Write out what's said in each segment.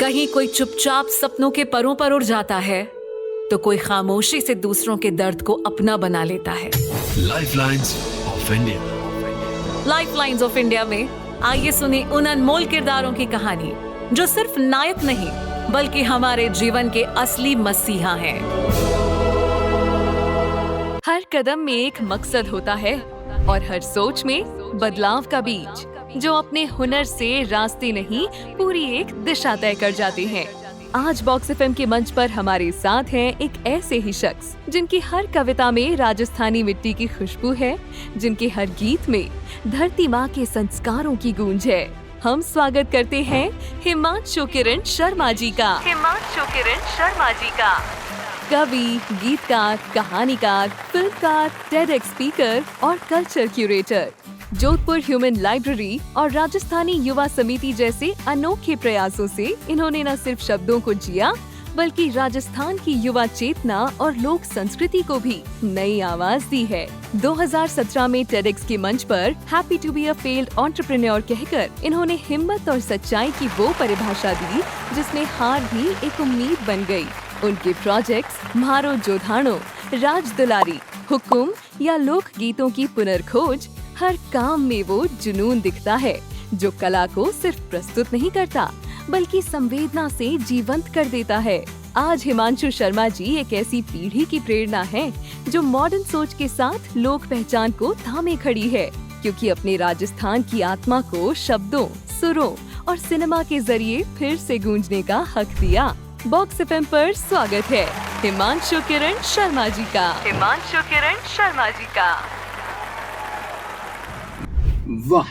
कहीं कोई चुपचाप सपनों के परों पर उड़ जाता है, तो कोई खामोशी से दूसरों के दर्द को अपना बना लेता है। Lifelines of India. Lifelines of India में आइए सुने उन अनमोल किरदारों की कहानी जो सिर्फ नायक नहीं बल्कि हमारे जीवन के असली मसीहा हैं। हर कदम में एक मकसद होता है और हर सोच में बदलाव का बीज, जो अपने हुनर से रास्ते नहीं पूरी एक दिशा तय कर जाते हैं। आज बॉक्स एफएम के मंच पर हमारे साथ हैं एक ऐसे ही शख्स जिनकी हर कविता में राजस्थानी मिट्टी की खुशबू है, जिनके हर गीत में धरती माँ के संस्कारों की गूंज है। हम स्वागत करते हैं हिमांशु किरण शर्मा जी का। कवि, गीतकार, कहानीकार, फिल्मकार, टेडएक्स स्पीकर और culture curator. Jodhpur human library और राजस्थानी युवा समिति जैसे अनोखे प्रयासों से इन्होंने न सिर्फ शब्दों को जिया बल्कि राजस्थान की युवा चेतना और लोक संस्कृति को भी नई आवाज दी है। 2017 में टेडएक्स के मंच पर happy to be a failed entrepreneur कहकर इन्होंने हिम्मत और सच्चाई की वो परिभाषा दी जिसमें हार भी एक उम्मीद बन गई। उनके प्रोजेक्ट्स म्हारो जोधाणो, राज दुलारी, हुकुम या लोक गीतों की पुनर्खोज, हर काम में वो जुनून दिखता है जो कला को सिर्फ प्रस्तुत नहीं करता बल्कि संवेदना से जीवंत कर देता है। आज हिमांशु शर्मा जी एक ऐसी पीढ़ी की प्रेरणा है जो मॉडर्न सोच के साथ लोक पहचान को थामे खड़ी है, क्योंकि अपने राजस्थान की आत्मा को शब्दों, सुरों और सिनेमा के जरिए फिर से गूंजने का हक दिया। बॉक्स एफएम पर स्वागत है हिमांशु किरण शर्मा जी का। वाह,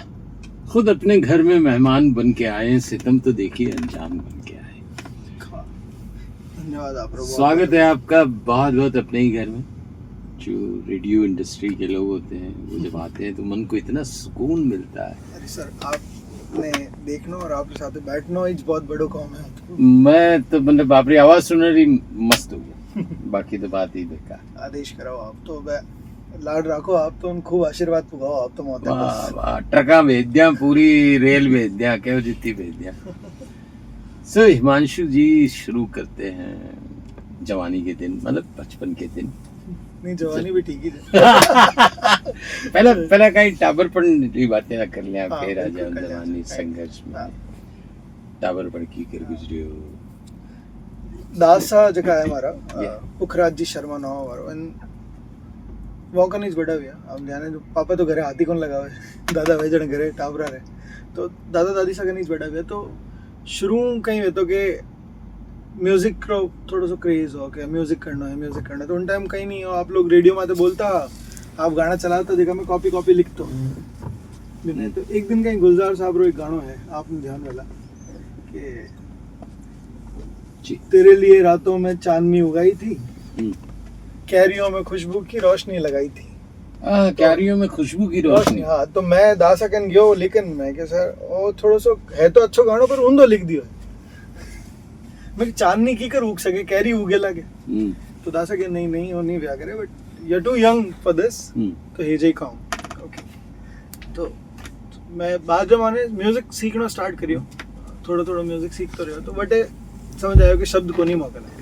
खुद अपने घर में मेहमान बन के आए, सितम तो देखिए अंजाम बन के आए। धन्यवाद आप। स्वागत है आपका बहुत बहुत अपने ही घर में। जो रेडियो इंडस्ट्री के लोग होते हैं वो जब आते हैं तो मन को इतना सुकून मिलता है। अरे सर, आपने देखना और आपके साथ बैठना ही बहुत बड़ो काम है। मैं तो मतलब आपकी आवाज सुन रही मस्त हो गया। बाकी तो बात ही बेकार। आदेश कराओ आप तो, लाड रखो आप तो, खूब आशीर्वाद पुगाओ आप तो मोहते वाह वाह, ट्रका भेज दिया, पूरी रेल भेज दिया, क्यों जितनी भेज दिया। सो हिमांशु जी, शुरू करते हैं जवानी के दिन, मतलब बचपन के दिन। नहीं, जवानी भी ठीक ही है। पहला कहीं टाबरपन की बातें ना कर लें आपके। हाँ, राजा बिल्कुल कर जवानी लें। संघर्ष में हाँ। टाबरपन की कर गुजरे हो। दासा जगह है हमारा, Yeah. पुखराज जी शर्मा नाम हमारो। वॉकन इज बड़ा भैया हम जाने जो पापा तो घरे हाथी कौन लगावे, दादा वे जन घरे टाबरा रहे, तो दादा दादी सा कनीज बड़ा भैया। तो शुरू कहीं वे तो के म्यूजिक को थोड़ा सा क्रेज हो के म्यूजिक करना है तो उन टाइम कहीं नहीं हो। आप लोग रेडियो में तो बोलता आप गाना चला तो देखा मैं कॉपी लिखता हूँ। तो एक दिन कहीं गुलजार साहब रो एक गाना है, आपने ध्यान वाला कि तेरे लिए रातों में चांदनी उगाई थी, कैरियों में खुशबू की रोशनी लगाई थी। कैरियों में खुशबू की रोशनी। हाँ, तो मैं 10 सेकंड गयो, लेकिन मैं क्या सर वो थोड़ा सा है तो अच्छो गानो पर उन दो लिख दियो। मैं चांदनी की कर उग सके, कैरी उगे लगे तो 10 सेकंड नहीं वो नहीं व्या करे, but you too young for this, तो हे जे काम। ओके, तो मैं बाद जब मैंने म्यूजिक सीखना स्टार्ट करियो, थोड़ा म्यूजिक सीखते रहो, तो बटे समझ आयो कि शब्द को नहीं मौका लगे,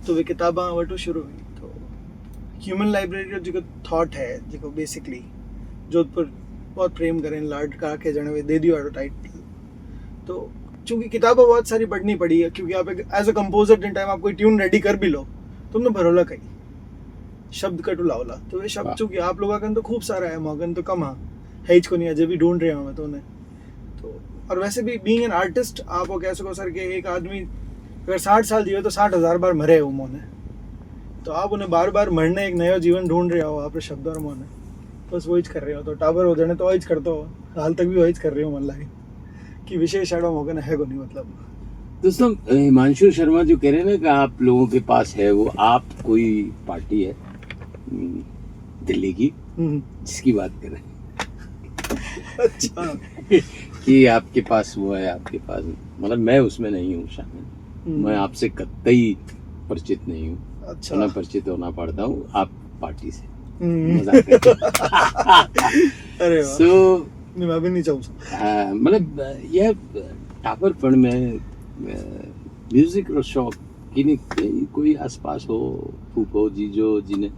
तो वे किताबा वटो शुरू हुई। तो ह्यूमन लाइब्रेरी जो थॉट है, जो बेसिकली जोधपुर बहुत प्रेम करें, लाड का के जने दे दियो टाइटल। तो चूंकि किताबें बहुत सारी पढ़नी पड़ी है, क्योंकि आप एज अ कंपोजर जिन टाइम आप कोई ट्यून रेडी कर भी लो तुमने भरोला कहीं शब्द कटू लाओला, तो वे शब्द चूंकि आप लोगों का तो खूब सारा है, मौगन तो कम है को नहीं, अजय भी ढूंढ रहे हो मैं तो उन्हें। तो और वैसे भी बीइंग एन आर्टिस्ट आप वो कह सको सर कि एक आदमी अगर 60 साल जियो तो 60,000 बार मरे उन्होंने, तो आप उन्हें बार बार मरने एक नया जीवन ढूंढ रहे हो आप शब्द और मोने, बस वही कर रहे हो। तो टाबर हो जाने तो वही करते हो, हाल तक भी वही कर रहे हो, मन लगे कि विशेष आड़ो मौका है को नहीं। मतलब दोस्तों, हिमांशु शर्मा जो कह रहे हैं ना कि आप लोगों के पास है, वो आप कोई पार्टी है दिल्ली की जिसकी बात कर रहे हैं। अच्छा। कि आपके पास वो है, आपके पास, मतलब मैं उसमें नहीं हूँ शामिल, मैं आपसे कतई परिचित नहीं हूँ। अच्छा, मैं परिचित होना पड़ता हूँ आप पार्टी से। अरे सो मैं भी नहीं चाहूँ। मतलब यह टापरपन में म्यूजिक रो शौक किने कोई आसपास हो फूफो जीजो जिने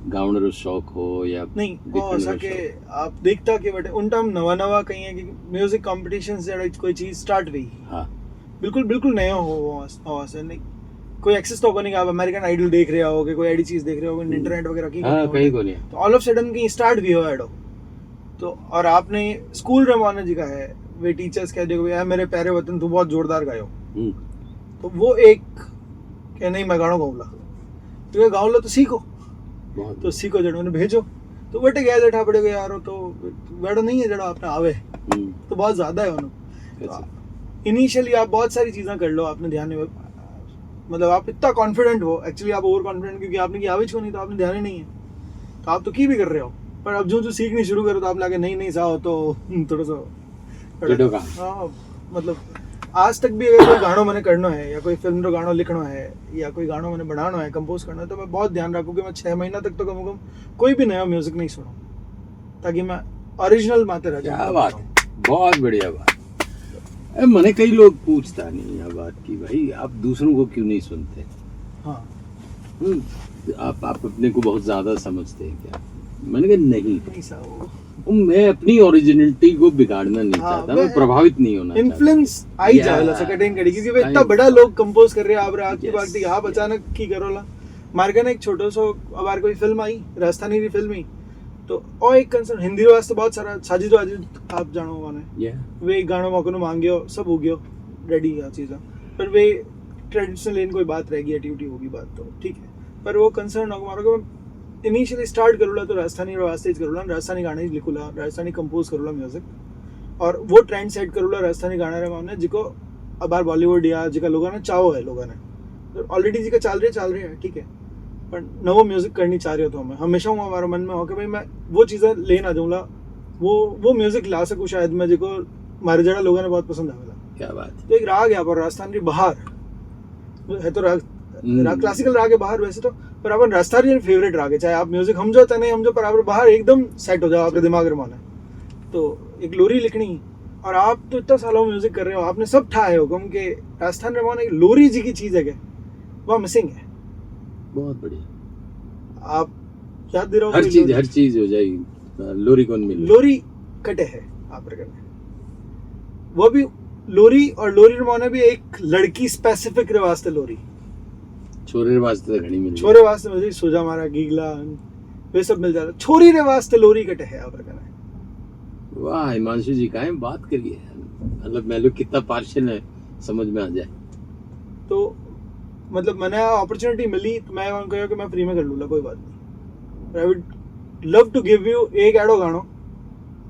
गावण रो शौक हो या नहीं लिखण हो रो सके शौक? आप देखता कि बटे उन टाइम नवा नवा कहीं है कि म्यूजिक कॉम्पिटिशन से कोई चीज स्टार्ट हुई हाँ बिल्कुल बिल्कुल नया हो से नहीं कोई एक्सेस तो होगा नहीं कि आप अमेरिकन आइडल देख रहे हो कोई ऐडी चीज देख रहे हो इंटरनेट वगैरह की हाँ कहीं को नहीं तो ऑल ऑफ सडन कहीं स्टार्ट भी हो एडो तो और आपने स्कूल रमाना जी का है वे टीचर्स कह दियो यार मेरे प्यारे वतन तू बहुत जोरदार गायो हम्म, तो वो एक क्या नहीं मैं गानो गाऊंगा तो ये गाऊंगा तो सीखो बहुत तो सीखो जड़ मैंने भेजो तो बटे गया बैठा पड़ेगा यार तो बेड़ो नहीं है जड़ा आपने आवे तो बहुत ज्यादा है उन्होंने कैसे? इनिशियली आप बहुत सारी चीजें कर लो आपने ध्यान नहीं मतलब आप इतना कॉन्फिडेंट हो एक्चुअली आप ओवर कॉन्फिडेंट क्योंकि आपने की आवेज को नहीं तो आपने ध्यान ही नहीं है तो आप तो की भी कर रहे हो पर अब जो सीखनी शुरू करो तो आप लगे नहीं साहो तो थोड़ा सा जड़ो का। हाँ मतलब आज तक भी अगर कोई गानो मैंने करना है या कोई फिल्म रो गानो लिखना है या कोई गानो मैंने बनाना है कंपोज करना है तो मैं बहुत ध्यान रखूँ कि मैं 6 महीना तक तो कम से कम कोई भी नया म्यूजिक नहीं सुनूं ताकि मैं ओरिजिनल माते रह क्या जाऊं बात है बहुत बढ़िया बात मैंने कई लोग पूछता नहीं यह बात की भाई आप दूसरों को क्यों नहीं सुनते हाँ आप अपने को बहुत ज्यादा समझते हैं क्या मैंने कहा नहीं नहीं साहो मैं अपनी ओरिजिनलिटी को बिगाड़ना नहीं हाँ, चाहता मैं प्रभावित नहीं होना इन्फ्लुएंस आई Yeah. जावेला सकटेन कड़ी क्योंकि वे I- इतना बड़ा लोग कंपोज कर रहे हैं आप रात की Yes. बात आप अचानक की करोला मार्गा ने एक छोटो सो अबार कोई फिल्म आई राजस्थानी की फिल्म ही तो और एक कंसर्न हिंदी वास्ते बहुत सारा साजिदो अजीज आप जानो वाने Yeah. वे एक गानो मौको मांगियो सब हो गयो रेडी या चीज़ा पर वे ट्रेडिशनल इन कोई बात रहेगी एटीट्यूड होगी बात तो ठीक है पर वो कंसर्न हो मारो को इनिशियली स्टार्ट करूला तो राजस्थानी वास्ते करूला राजस्थानी गाने ही लिखूला राजस्थानी कंपोज करूला म्यूजिक और वो ट्रेंड सेट करूला राजस्थानी गाना रे माने जिको अबार बॉलीवुड या जिका लोगों ने चाहो है लोगों ने तो ऑलरेडी जिका चल रही है ठीक है पर नवो म्यूजिक करनी चाह रहे हो तो मैं हमेशा हूँ हमारे मन में हो कि भाई मैं वो चीज़ें ले ना जाऊँगा वो म्यूजिक ला सकूँ शायद मैं जिको हमारे जड़ा लोगों ने बहुत पसंद आवेला क्या बात तो एक राग है पर राजस्थान की बाहर है तो राग क्लासिकल राग है बाहर वैसे तो पर अपन राजस्थानी फेवरेट राग है चाहे आप म्यूजिक समझो चाहे नहीं समझो पर आप बाहर एकदम सेट हो जाओ आपके दिमाग में माना तो एक लोरी लिखनी और आप तो इतना सालों म्यूजिक कर रहे हो आपने सब ठाए हो कम के राजस्थान में माना एक लोरी जी की चीज है क्या वह मिसिंग है बहुत बढ़िया आप याद दे रहे हो हर चीज हो जाएगी लोरी कौन मिल लोरी कटे है आप करने वो भी लोरी और लोरी माने भी एक लड़की स्पेसिफिक रे वास्ते लोरी छोरे वास्ते घड़ी मिल छोरे वास्ते मुझे सोजा मारा गीगला वे सब मिल जाता छोरी रे वास्ते लोरी कटे है आप करने वाह हिमांशु जी का बात करिए मतलब मैं लोग कितना पार्शियल है समझ में आ जाए तो मतलब मैंने अपॉर्चुनिटी मिली तो मैं उनको कहा कि मैं फ्री में कर लूँगा कोई बात नहीं I would love to give you एक एडो गानो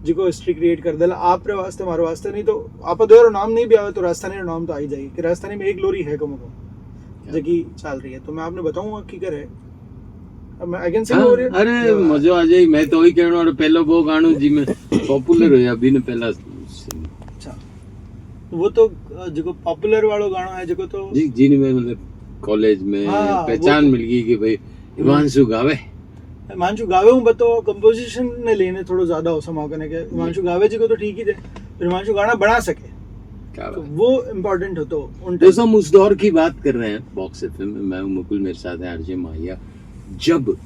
जिको हिस्ट्री क्रिएट कर देला आप रे वास्ते मारे वास्ते नहीं तो आप दो नाम नहीं भी आवे तो राजस्थानी नाम तो आ ही जाएगी कि राजस्थानी में एक लोरी है कम जगी चल रही है तो मैं आपने बताऊंगा की करे अब मैं अगेन से हो रही है अरे मजो आ जाए मैं तो वही कहने वाला पहला वो गानो जी में पॉपुलर हो अभी ने पहला अच्छा वो तो जिको पॉपुलर वालो गाना है जिको तो जी जी में मतलब कॉलेज में हाँ, पहचान तो- मिल गई कि भाई हिमांशु गावे हिमांशु गावे हूँ बताओ कंपोजिशन ने लेने थोड़ा ज्यादा हो समा करने के हिमांशु गावे जी को तो ठीक ही थे हिमांशु गाना बना सके क्या तो बात वो इम्पोर्टेंट हो तो उन दोस्तों हम उस दौर की बात कर रहे हैं बॉक्स एफएम में मैं हूं मुकुल मेरे साथ है आरजे माहिया जब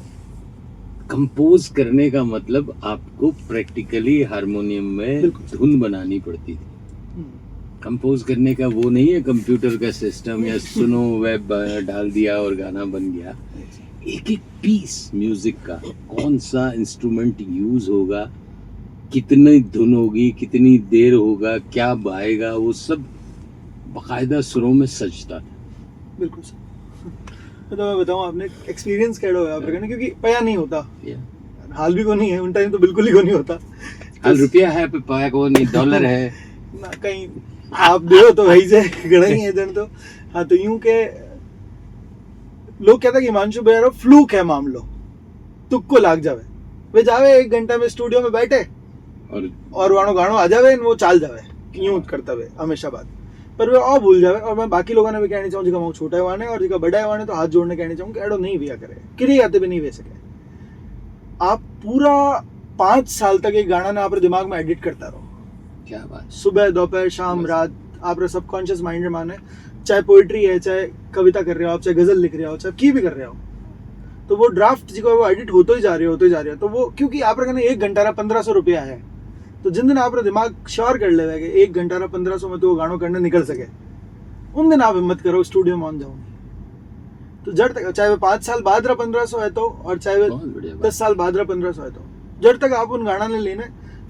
कंपोज करने का मतलब आपको प्रैक्टिकली हारमोनियम में बिल्कुल। धुन बनानी पड़ती थी कंपोज करने का वो नहीं है कंप्यूटर का सिस्टम या सुनो वेब डाल दिया और गाना बन गया एक एक पीस म्यूजिक का कौन सा इंस्ट्रूमेंट यूज होगा कितनी धुन होगी कितनी देर होगा क्या बाएगा वो सब बाकायदा सुरों में सजता था बिल्कुल सर तो मैं बताऊं आपने एक्सपीरियंस कैसा हुआ आप करने क्योंकि पया नहीं होता हाल भी को नहीं है उन टाइम तो बिल्कुल ही को नहीं होता हाल रुपया है पे पाया को नहीं डॉलर है ना कहीं आप दो तो वही से गड़ा ही है जन तो हाँ तो यूं के लोग कहता कि हिमांशु भैया फ्लूक है मामलो तुक्को लाग जावे वे जावे 1 घंटा में स्टूडियो में बैठे और वाणो गानो आ जावे वो चाल जावे यूं करता वे हमेशा बात पर वे और भूल जावे और मैं बाकी लोगों ने भी कहना चाहूँ जिका मैं छोटा है वाने और जिका बड़ा है वाने तो हाथ जोड़ने कहना चाहूँ कि एडो नहीं भी करे किरी आते भी नहीं वे सके आप पूरा 5 साल तक एक गाना ना आप दिमाग में एडिट करता रहो क्या बात सुबह दोपहर शाम रात आप सबकॉन्शियस माइंड में माने चाहे पोइट्री है, चाहे कविता कर रहे हो आप, चाहे गजल लिख रहे हो, चाहे की भी कर रहे हो, तो वो ड्राफ्ट जो वो एडिट होते ही जा रहे हो, तो वो क्योंकि आप कहने 1 घंटा 1500 रुपया है, तो जिन दिन आप दिमाग श्योर कर ले 1 घंटा 1500 में तो वो गानों करने निकल सके, उन दिन आप हिम्मत करो स्टूडियो में ऑन जाओ। तो जड़ तक चाहे वो 5 साल बाद 1500 है तो, और चाहे वो 10 साल बाद 1500 है तो, जड़ तक आप उन गाना ने लेने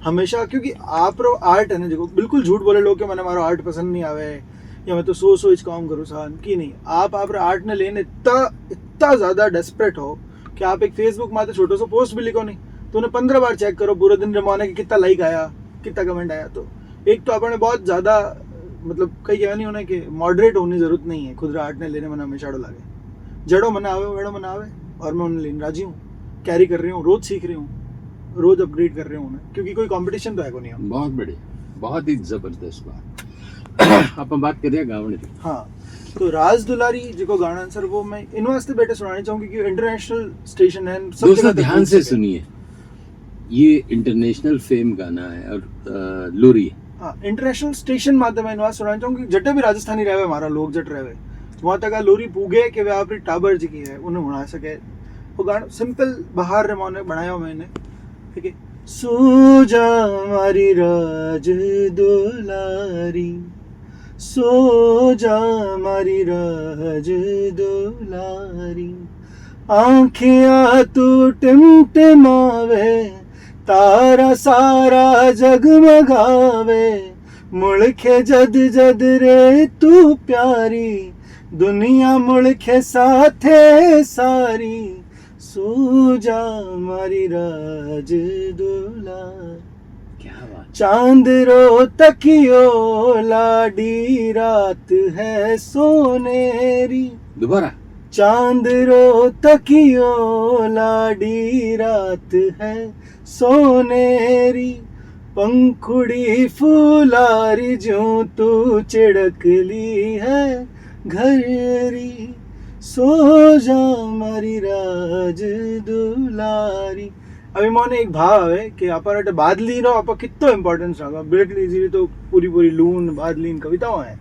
हमेशा, क्योंकि आप रो आर्ट है ना, जो बिल्कुल झूठ बोले लोग कि मैंने हमारा आर्ट पसंद नहीं आवे या मैं तो सोच काम करूँ सान की नहीं, आप आर्ट ने लेने इतना ज्यादा डेस्परेट हो कि आप एक फेसबुक में छोटो सा पोस्ट भी लिखो नहीं तो उन्हें 15 बार चेक करो पूरे दिन रमाने की कितना लाइक आया, कितना कमेंट आया। तो एक तो अपने बहुत ज्यादा मतलब कई कहना नहीं होना कि मॉडरेट होने की जरूरत नहीं है, खुद आर्ट ने लेने मैंने हमेशा लागे जड़ो मना आवे वेड़ो मना आवे, और मैं उन्हें लेने राजी हूँ, कैरी कर रही हूँ, रोज सीख रही हूँ, रोज अपग्रेड कर रहे हो उन्हें, क्योंकि कोई कंपटीशन तो है को नहीं। बहुत बढ़िया, बहुत ही जबरदस्त बात। अपन बात करिए गावण की। हाँ, तो राज दुलारी जो गाना सर वो मैं इन वास्ते बेटे सुनाना चाहूंगी कि इंटरनेशनल स्टेशन है। दोस्तों ध्यान से सुनिए, ये इंटरनेशनल फेम गाना है और लोरी। हाँ, इंटरनेशनल स्टेशन माध्यम इन वास्ते सुनाना चाहूंगी, जटे भी राजस्थानी रहे हमारा लोग जट रहे वहाँ तक लोरी पूगे कि वे आपकी टाबर जी की है उन्हें बना सके। वो गाना सिंपल बाहर रमाने बनाया मैंने, ठीक है। सो जा हमारी राज दुलारी, सो जा हमारी राज दुलारी, आँखियाँ तू टिमटिमावे, तारा सारा जगमगावे, मुड़खे जद जद रे तू प्यारी, दुनिया मुड़खे साथे सारी, सो जा हमारी राज दुलारी। क्या बात। चांद रो तकियो लाडी रात है सोनेरी, दोबारा। चांद रो तकियो लाडी रात है सोनेरी, पंखुड़ी फूलारी जो तू चिड़कली है घरेरी, सो जा हमारी राज दुलारी। अभी मोने एक भाव है कि आप बादली रो आप कितो इम्पोर्टेंस रहा बिल्कुल इजीली, तो पूरी लून बादलीन कविताओं है।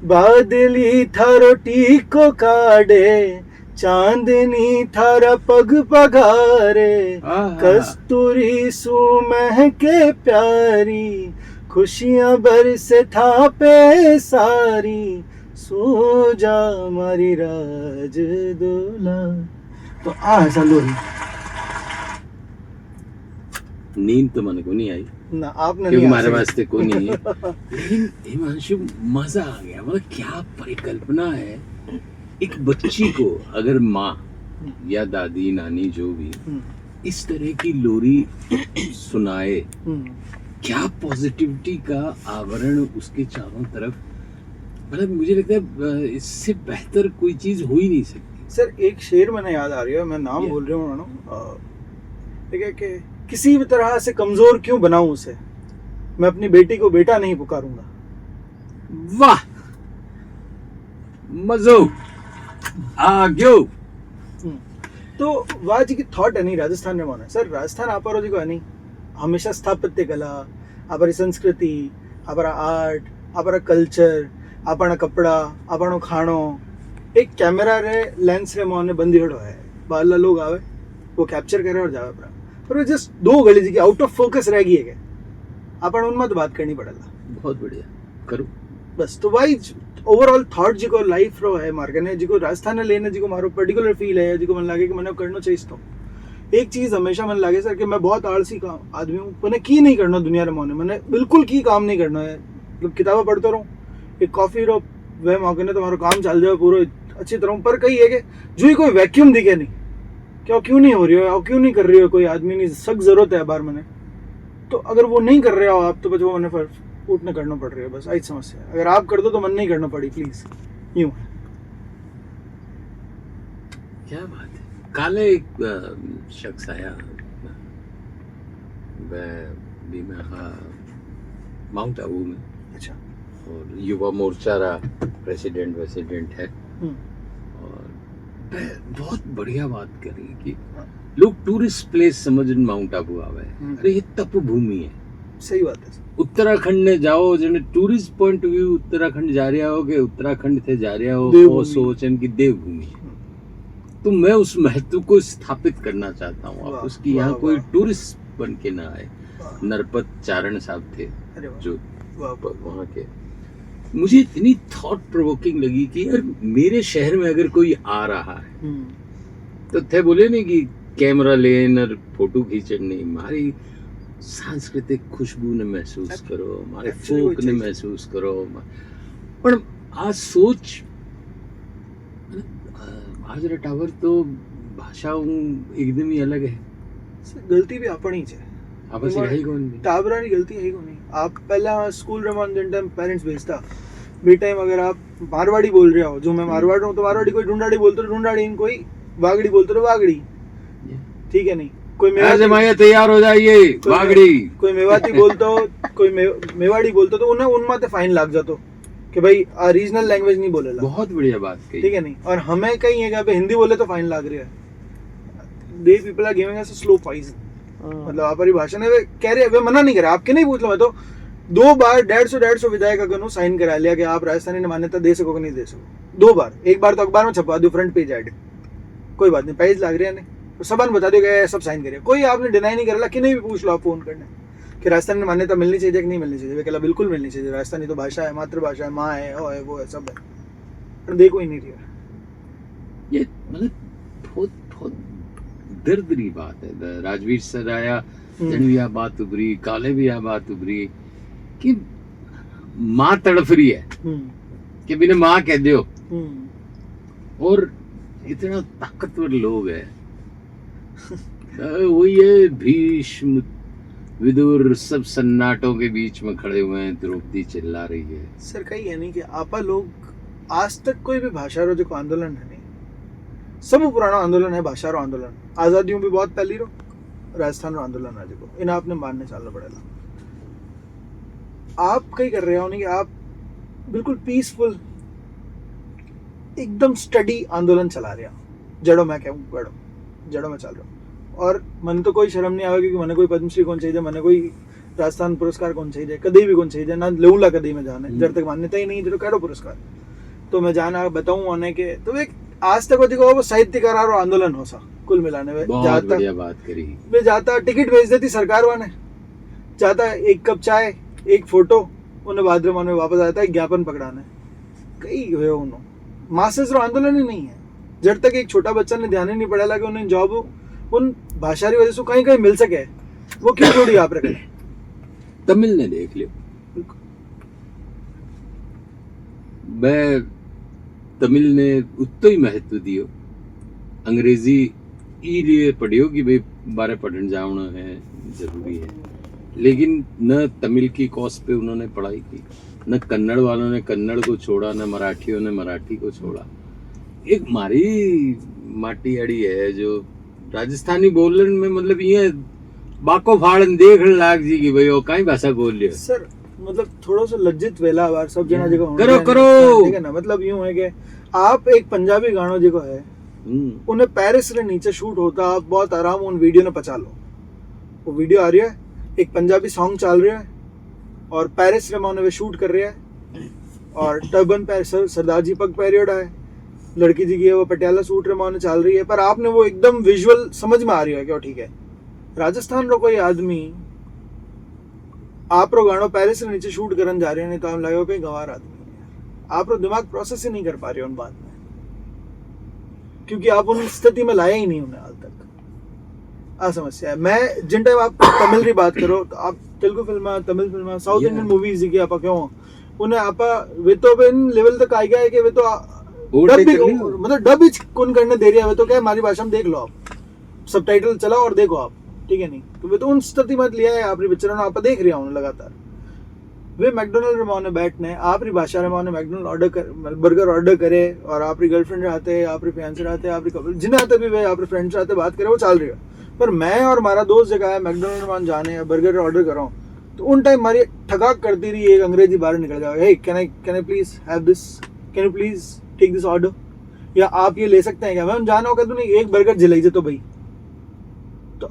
बादली थारो टीको काढ़े, चांदनी थारा पग पगारे, कस्तूरी सु महके प्यारी, खुशियां बरसे था पे सारी, सो जा हमारी राज दुलारी। तो ऐसा लोरी नींद तो मन को नहीं आई ना, आपने क्योंकि नहीं हमारे वास्ते को नहीं है, लेकिन हिमांशु मजा आ गया। मतलब क्या परिकल्पना है, एक बच्ची को अगर माँ या दादी नानी जो भी इस तरह की लोरी सुनाए, क्या पॉजिटिविटी का आवरण उसके चारों तरफ। मतलब मुझे लगता है इससे बेहतर कोई चीज हो ही नहीं सकती। सर एक शेर मैंने याद आ रही है, मैं नाम बोल रहा हूँ, ठीक है, कि किसी भी तरह से कमजोर क्यों बनाऊं उसे, मैं अपनी बेटी को बेटा नहीं पुकारूंगा। वाह, मजो आ गयो। तो वाह जी की थॉट है नहीं राजस्थान में माना सर, राजस्थान आप जी को है नहीं, हमेशा स्थापत्य कला, हमारी संस्कृति, हमारा आर्ट, हमारा कल्चर, अपना कपड़ा, अपनो खानो, एक कैमरा रे लेंस रे मोने बंदी हड़ो है, बाला लोग आवे वो कैप्चर करे और जावे अपना, पर वो जस्ट 2 गली जी की आउट ऑफ फोकस रह गई है, अपन उनमें तो बात करनी पड़ेगा। बहुत बढ़िया करो बस। तो भाई ओवरऑल थॉट जी को लाइफ रो है मार्गने जी को राजस्थान लेने जी को मारो पर्टिकुलर फील है जी को मन लगे कि मैंने करना चाहिए। तो एक चीज हमेशा मन लगे सर कि मैं बहुत आलसी आदमी हूँ, मैंने की नहीं करना दुनिया रे मोने, मैंने बिल्कुल की काम नहीं करना है, मतलब किताबें पढ़ता रहूँ, एक कॉफी रो वह मौके ने तुम्हारा काम चल जाए पूरा अच्छी तरह। पर कही है कि जो ही कोई वैक्यूम दिखे नहीं, क्यों नहीं हो रही हो, क्यों नहीं कर रही हो, कोई आदमी नहीं, सख्त जरूरत है बार मैंने, तो अगर वो नहीं कर रहे हो आप तो बस वो मैंने फिर उठने करना पड़ रही है, बस आई समस्या है। अगर आप कर दो तो मन नहीं करना पड़ी, प्लीज यूं। क्या बात है। काले एक शख्स आया, मैं माउंट आबू में, अच्छा, और युवा मोर्चा रहा प्रेसिडेंट है, और बहुत बढ़िया बात करी कि लोग टूरिस्ट प्लेस समझ माउंट आबू आवे, अरे ये तप भूमि है, सही बात है सर। उत्तराखंड ने जाओ जने tourist point of view Uttarakhand जा रहा हो के उत्तराखंड थे जा रहा हो देवभूमि। वो सोच इनकी देवभूमि है। तो मैं उस महत्व को स्थापित करना चाहता हूँ वाह, उसकी यहाँ वाह, कोई वाह। टूरिस्ट बन के ना आए। वाह, नरपत चारण साहब थे अरे वाह, जो वाह, वहाँ के, मुझे इतनी थॉट प्रोवोकिंग लगी कि यार मेरे शहर में अगर कोई आ रहा है हम्म, तो थे बोले नहीं कि कैमरा लेन और फोटो खींचन नहीं, हमारी सांस्कृतिक खुशबू ने महसूस करो, हमारे Actually फोक वो ने चीज़- महसूस करो। पर आज सोच आज टावर तो भाषाओं एकदम ही अलग है। सर गलती भी अपनी है। आपस में है कौन भी टाबरानी गलती है ही को नहीं। आप पहला स्कूल रमान जिन टाइम पेरेंट्स भेजता बे टाइम अगर आप मारवाड़ी बोल रहे हो, जो मैं मारवाड़ हूँ तो मारवाड़ी, कोई ढूंढाड़ी बोलते तो ढूंढाड़ी, कोई वागड़ी बोलते तो वागड़ी, ठीक है नहीं। कोई ऐसे माया तैयार हो जाइए वागड़ी, कोई मेवाती बोलता हो, कोई मेवाड़ी बोलता तो उन्हें उन माते फाइन लाग जातो कि भाई रीजनल लैंग्वेज नहीं बोलेला। बहुत बढ़िया बात कही। ठीक है नहीं। और हमें कहीं है कि हिंदी बोले तो फाइन लाग रही है। They people are giving us slow poison. मतलब हमारी भाषा ने वे कह रहे हैं, वे मना नहीं करे, आपके नहीं पूछ लो। मैं तो 2 बार 150 विधायक अगर साइन करा लिया कि आप राजस्थानी ने मान्यता दे सको कि नहीं दे सको। 2 बार, एक बार तो अखबार में छपवा दो फ्रंट पेज ऐड, कोई बात नहीं, प्राइज लाग रहा है नहीं तो सबन बता दो कि सब साइन करिए। कोई आपने डिनाई नहीं करा, कि नहीं भी पूछ लो आप फोन करने कि राजस्थानी में मान्यता मिलनी चाहिए कि नहीं मिलनी चाहिए। वे कहला बिल्कुल मिलनी चाहिए, राजस्थानी तो भाषा है, मातृभाषा है, माँ है, वो है, सब है। पर देखो ही नहीं रहा। ये मतलब बहुत बहुत दर्दरी बात है। राजवीर सर आया जन भी आ बात उभरी, काले भी आ बात उभरी कि माँ तड़फ रही है कि बिना माँ कह दो। और इतना ताकतवर लोग है वही है भीष्म विदुर सब सन्नाटों के बीच में खड़े हुए हैं, द्रौपदी चिल्ला रही है। सर कही है नहीं कि आपा लोग आज तक कोई भी भाषा रो जो आंदोलन है नहीं, सब पुराना आंदोलन है भाषा रो आंदोलन। आजादियों भी बहुत पहली रो राजस्थान रो आंदोलन है जो इन आपने मानने चलना पड़ेगा। आप कहीं कर रहे हो नहीं कि आप बिल्कुल पीसफुल एकदम स्टडी आंदोलन चला रहे हो। जड़ों मैं कहूँ बड़ो जड़ों में चल रहा हूँ। और मन तो कोई शर्म नहीं आवे क्योंकि मैंने कोई पद्मश्री कौन चाहिए, मैंने कोई राजस्थान पुरस्कार कौन चाहिए, कभी भी कौन चाहिए ना लेऊला कभी मैं जाने जब तक मान्यता ही नहीं तो कहो पुरस्कार तो मैं जाना बताऊँ होने के। तो एक आज तक वो साहित्यकार और आंदोलन हो सा कुल मिलाने में बहुत बढ़िया बात करी। वे जाता टिकट भेज देती सरकार वाने, जाता एक कप चाय एक फोटो, उन्हें भाद्रमान में वापस आता है ज्ञापन पकड़ाने। कई हुए उन्होंने मासेस रो आंदोलन ही नहीं है। जब तक एक छोटा बच्चा ने ध्यान ही नहीं पड़ा कि उन्हें जॉब उन भाषा की वजह से कहीं कहीं मिल सके, वो क्यों जोड़ी आप रखे। तमिल ने देख लियो, मैं तमिल ने उतना ही महत्व दियो, अंग्रेजी लिए पढ़ियो कि भाई बारे पढ़न जाना है जरूरी है, लेकिन न तमिल की कॉस पे उन्होंने पढ़ाई की, न कन्नड़ वालों ने कन्नड़ को छोड़ा, न मराठियों ने मराठी को छोड़ा। एक मारी माटी अड़ी है जो राजस्थानी बोलन में मतलब ये बाको फाड़न देख लाग जी की भाई वो कई भाषा बोल लियो। सर मतलब थोड़ा सा लज्जित वेला बार सब जना जगह करो करो ठीक है ना। मतलब यूं है कि आप एक पंजाबी गानों जो है उन्हें पेरिस रे नीचे शूट होता, आप बहुत आराम उन वीडियो ने पचा लो। वो वीडियो आ रही है, एक पंजाबी सॉन्ग चल रहा है और पेरिस रे माने वे शूट कर रहे हैं और टर्बन पे सरदार जी पग पेरियड है, लड़की जी की है वो पटियाला सूट रे माने चल रही है, पर आपने वो एकदम विजुअल समझ में आ रही है क्या ठीक है। राजस्थान रो कोई आदमी आप रो गानो पेरिस रे नीचे शूट करन जा रहे हैं नहीं तो हम लगे कहीं गंवार आदमी है। आप रो दिमाग प्रोसेस ही नहीं कर पा रहे उन बात में, क्योंकि आप उन स्थिति में लाया ही नहीं उन्हें हाल तक। आ समस्या है। मैं जिन टाइम आप तमिल की बात करो तो आप Telugu film, Tamil film, south Indian movies की आप क्यों उन्हें आप वे तो इन लेवल तक आ गया है कि वे तो डब भी मतलब डब भी कौन करने दे रही है। वे तो क्या हमारी भाषा में देख लो, आप सबटाइटल चलाओ और देखो आप, ठीक है नहीं तो वे तो उन स्थिति मत लिया है आप पिक्चर आप देख रहे हो लगातार। वे मैकडोनल्ड रमाने बैठने आपरी भाषा रमाने मैकडोनल्ड ऑर्डर कर बर्गर ऑर्डर करे और आपरी गर्लफ्रेंड रहते, आपरी फियांसे रहते, आपरी कपल जिन्हें आते भी वे आपरे फ्रेंड्स रहते बात करे वो चल रही है। पर मैं और हमारा दोस्त जगह है मैकडोनल्ड रमान जाने या बर्गर ऑर्डर कर रहा हूँ तो उन टाइम हमारी ठगाक करती रही एक अंग्रेजी बाहर निकल जाओ, hey can I please have this, can you please take this order, या आप ये ले सकते हैं क्या। मैं जाना होगा तो नहीं एक बर्गर जिलाई जे तो भाई तो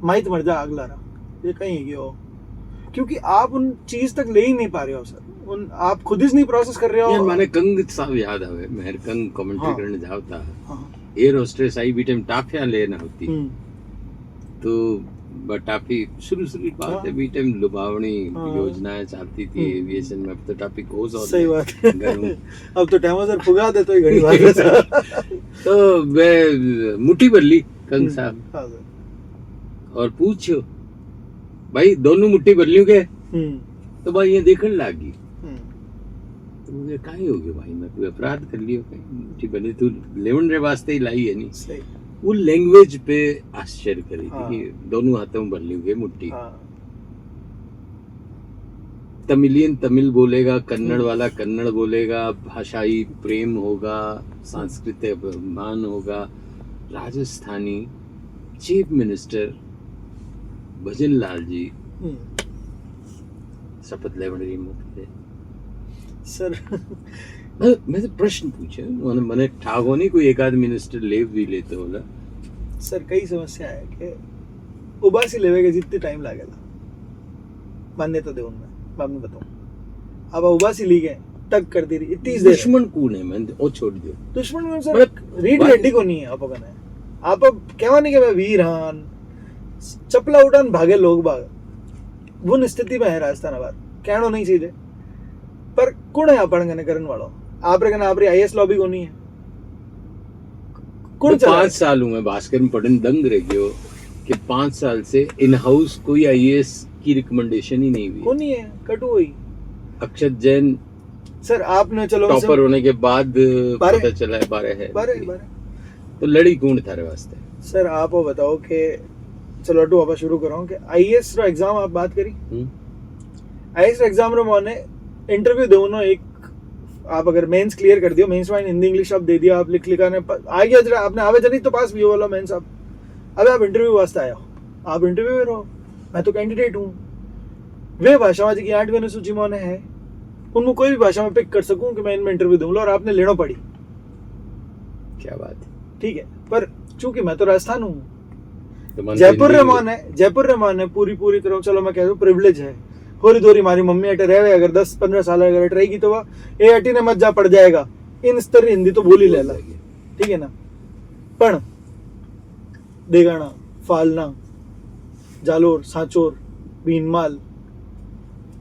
माइत मर जा अगला रहा ये कहीं है वो क्योंकि आप उन चीज तक ले ही नहीं पा रहे हो सर, उन आप खुद ही नहीं प्रोसेस कर रहे हो। यार माने कंग साहब याद आवे, मेहर कंग कमेंट्री हाँ। करने जावता हाँ। एयर होस्टेस आई बी टाइम टाफिया लेना होती हम्म, तो टाफी शुरू बात हाँ। है बी टाइम लुभावनी हाँ। योजनाएं चलती थी एविएशन में, अब तो टाफी कोस और सही बात है। घर में। अब तो टाइम सर पुगा दे तो ही घड़ी बात है सर। तो मैं मुट्ठी भर ली कंग साहब हाँ सर। और पूछो भाई दोनों मुट्ठी भर लियो के, हम्म, तो भाई ये देखने लगी हम्म, तो मुझे काहे हो गया भाई, मैं कोई अपराध कर लियो कहीं, मुट्ठी भर ली तू लेवन रे वास्ते ही लाई है नहीं। सही। वो लैंग्वेज पे आश्चर्य करी थी हाँ। कि दोनों हाथों में भर ली हुई मुट्ठी। हाँ। तमिलियन तमिल बोलेगा, कन्नड़ वाला कन्नड़ बोलेगा, भाषाई प्रेम होगा, सांस्कृतिक अभिमान होगा। राजस्थानी चीफ मिनिस्टर भजन लाल जी हम्म, शपथ लेवण रही मुझे सर मैं तो प्रश्न पूछे मैंने ठागो नहीं कोई एक आध मिनिस्टर लेव भी लेते होला। सर कई समस्या है कि उबासी लेवे के जितने टाइम लागेला मान्यता दे उनमें मैं आपने बताऊं। अब उबासी ली गए टक कर दी रही इतनी देर दुश्मन कौन है मैं वो छोड़ दियो दुश्मन में सर रीड रेड्डी को नहीं है आप कहना है आप अब कहवा नहीं कि मैं वीर हान चपला उठान भागे लोग बाग वो स्थिति में है राजस्थान अब कहना नहीं चाहिए पर कौन है अपन कने करने वाला आप रे कने आप री आईएएस लॉबी को नहीं है कौन तो चला 5 साल हूँ मैं भास्कर में पढ़ने दंग रह गयो कि 5 साल से इन हाउस कोई आईएएस की रिकमेंडेशन ही नहीं हुई। कौन नहीं है कटु हुई अक्षत जैन सर आपने चलो टॉपर होने के बाद बारह- पता चला है 12 है बारे तो लड़ी कौन थारे वास्ते। सर आप वो बताओ कि चलो अटू आप शुरू करो कि आईएएस रो एग्जाम आप बात करी आईएएस एग्जाम रो मोने इंटरव्यू दो ना एक आप अगर मेंस क्लियर कर दियो मेंस में हिंदी इंग्लिश आप दे दिया आप लिख लिखा ने आ गया जरा आपने आवे जनी तो पास भी हो वाला मेंस आप अबे आप इंटरव्यू वास्ते आया हो आप इंटरव्यू में रहो मैं तो कैंडिडेट हूँ वे भाषा जी की 8वीं अनुसूची में है उनको कोई भी भाषा में पिक कर सकूं कि मैं इनमें इंटरव्यू दूंगा और आपने लेना पड़ी क्या बात है। ठीक है पर चूंकि मैं तो राजस्थान हूँ तो मन जयपुर हिंदी- जयपुर रहमान है पूरी तरह चलो मैं कह दूं प्रिविलेज है होरी दोरी हमारी मम्मी अटे रहे अगर 10-15 साल अगर अट रहेगी तो वह ए अटी ने मत जा पड़ जाएगा इन स्तर हिंदी तो बोली लेला ठीक है ना पण देगाना फालना जालोर सांचोर भीनमाल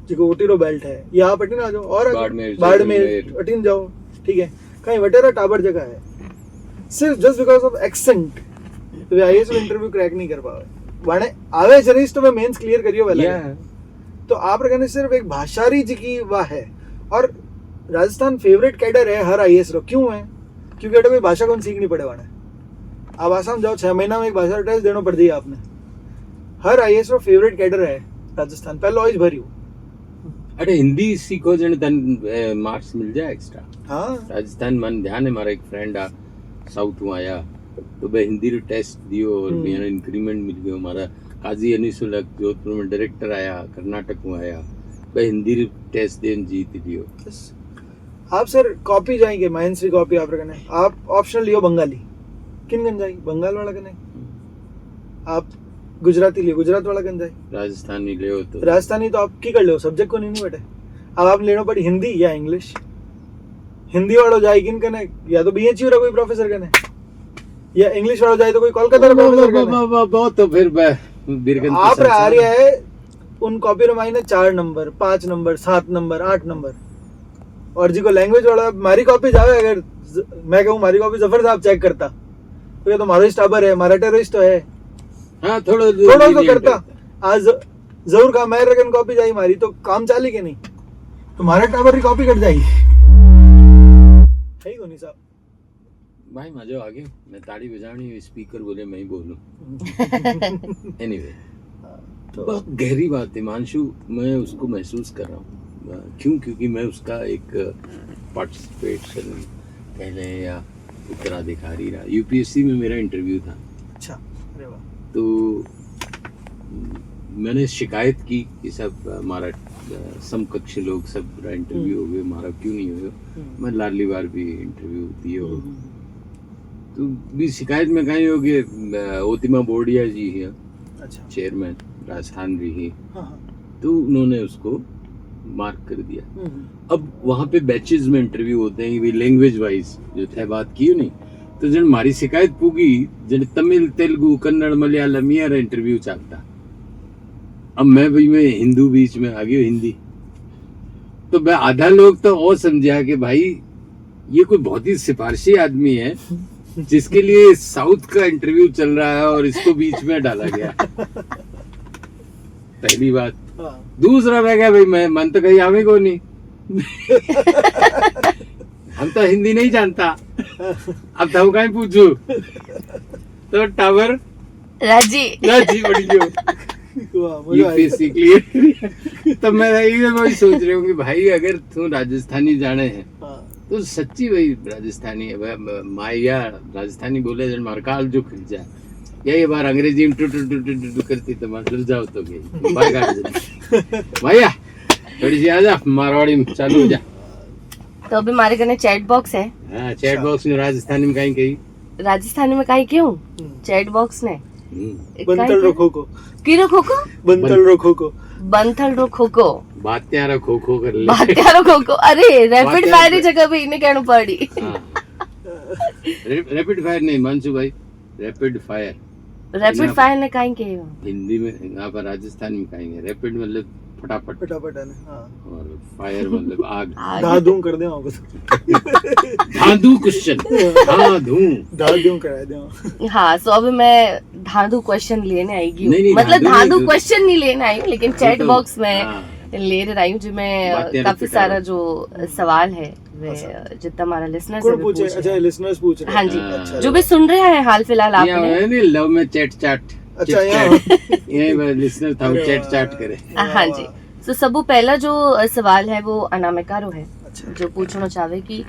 जो ओटीरो बेल्ट है यहाँ पटी ना जाओ और बाड़मेर अटीन जाओ ठीक है कहीं वटेरा टाबर जगह है सिर्फ जस्ट बिकॉज ऑफ एक्सेंट तो आईएएस इंटरव्यू क्रैक नहीं कर पावे वाणे आवे जरीस तो मैं मेंस क्लियर करियो वाला Yeah. तो आप रखने सिर्फ एक भाषारी जी की वाह है और राजस्थान फेवरेट कैडर है हर आईएएस रो क्यों है क्योंकि अटे भाषा कौन सीखनी पड़े वाणे आप आसाम जाओ 6 महीना में एक भाषा टेस्ट देना पड़ जाए आपने हर आईएएस रो फेवरेट कैडर है राजस्थान पहले ऑइज भरी अरे हिंदी सीखो जन तन मार्क्स मिल जाए एक्स्ट्रा। हाँ राजस्थान मन ध्यान है हमारा एक फ्रेंड आ साउथ में आया तो मैं हिंदी रो टेस्ट दियो और मेरा इंक्रीमेंट मिल गयो। हमारा काजी अनिसुलक जोधपुर में डायरेक्टर आया कर्नाटक में आया मैं हिंदी रो टेस्ट देन जीत दियो। आप सर कॉपी जाएंगे माइंस कॉपी आप रखने आप ऑप्शनल लियो बंगाली किन गन जाएगी बंगाल वाला कने आप गुजराती लियो गुजरात वाला कन जाए राजस्थानी ले तो राजस्थानी तो आप की कर लो सब्जेक्ट को नहीं बैठे अब आप लेना पड़ी हिंदी या इंग्लिश हिंदी वालों जाए किन कने या तो बीएचयू रा कोई प्रोफेसर कने या इंग्लिश वालों जाए तो कोई कोलकाता रा प्रोफेसर कने बहुत तो फिर बिरगन आप आ रहा है उन कॉपी रो मायने 4 नंबर 5 नंबर 7 नंबर 8 नंबर और जी को लैंग्वेज वाला मारी कॉपी जावे अगर मैं कहूँ मारी कॉपी जफर साहब चेक करता तो तो मारो स्टाबर है हमारा टेररिस्ट तो है हाँ थोड़ा तो करता आज जरूर का मैं रगन कॉपी जाई मारी तो काम चाली के नहीं तुम्हारे टावर की कॉपी कट जाएगी है नहीं साहब भाई मजा आ गया मैं ताली बजानी स्पीकर बोले मैं ही बोलूं। एनीवे बहुत गहरी बात है मानशु मैं उसको महसूस कर रहा हूँ क्यों क्योंकि मैं उसका एक पार्टिसिपेशन पहले या उत्तराधिकारी रहा। यूपीएससी में मेरा इंटरव्यू था। अच्छा अरे वाह तो मैंने शिकायत की कि सब हमारा समकक्ष लोग सब इंटरव्यू हो गए हमारा क्यों नहीं हुआ। मैं लाडली बार भी इंटरव्यू दिए हो तो भी शिकायत में कहीं हो गए ओतिमा बोर्डिया जी है अच्छा चेयरमैन राजस्थान भी ही हाँ हाँ तो उन्होंने उसको मार्क कर दिया। अब वहां पे बैचेस में इंटरव्यू होते हैं, लैंग्वेज वाइज जो थे बात की नहीं, तो जन मारी शिकायत पूगी जन तमिल तेलुगु कन्नड़ मलयालम यार इंटरव्यू चाहता। अब मैं हिंदू बीच में आ गई हिंदी, तो मैं आधा लोग तो और समझा कि भाई ये कोई बहुत ही सिफारशी आदमी है जिसके लिए साउथ का इंटरव्यू चल रहा है और इसको बीच में डाला गया। पहली बात। दूसरा मैं क्या भाई, मैं मन तो कहीं आवे को नहीं हम तो हिंदी नहीं जानता, अब तो कहीं पूछू तो टावर राजी बढ़ियो यूपीएससी क्लियर। तो मैं वही सोच रही हूँ कि भाई अगर तू राजस्थानी जाने हैं तो सच्ची भाई राजस्थानी माया राजस्थानी बोले जन मारकाल जो खिल जाए, यही बार अंग्रेजी में टू करती तो मैं जाओ तो गई भैया थोड़ी सी आजा मारवाड़ी में चालू हो जा। तो अभी हमारे कने चैट बॉक्स है। हाँ चैट बॉक्स में राजस्थानी में कहीं राजस्थानी में कहीं क्यों चैट बॉक्स ने बंतल रखो को किरो खोको बंतल रखो को बंथल रो खोको बात्यारा खो खो कर ले बात्यारो खोको। अरे रैपिड फायर ही जगह पे इन्हें कहना पड़ी। रैपिड फायर नहीं मानसू भाई, रैपिड फायर रैपिड फायर ने कहीं कहे हिंदी में, यहाँ पर राजस्थानी में कहेंगे रैपिड मतलब फटाफट फटाफट है ना। और फायर मतलब आग। धाधू कर दे धाधु क्वेश्चन धाधू करा दे। हाँ सो अभी मैं धाधु क्वेश्चन लेने आएगी, नहीं, मतलब धाधु धाधु नहीं, क्वेश्चन नहीं लेने आई हूँ लेकिन चैट तो, बॉक्स में हाँ। ले रही हूँ जिसमें काफी सारा जो सवाल है वे जितना हमारा लिसनर कौन पूछे? अच्छा लिसनर्स पूछ रहे हैं। हाँ जी अच्छा। जो भी सुन रहे हैं हाल फिलहाल आपने लव में चैट चाट। अच्छा यही लिसनर था चैट चाट करे। हाँ जी। तो सबू पहला जो सवाल है वो अनामिका रो है अच्छा। जो पूछना चाहे कि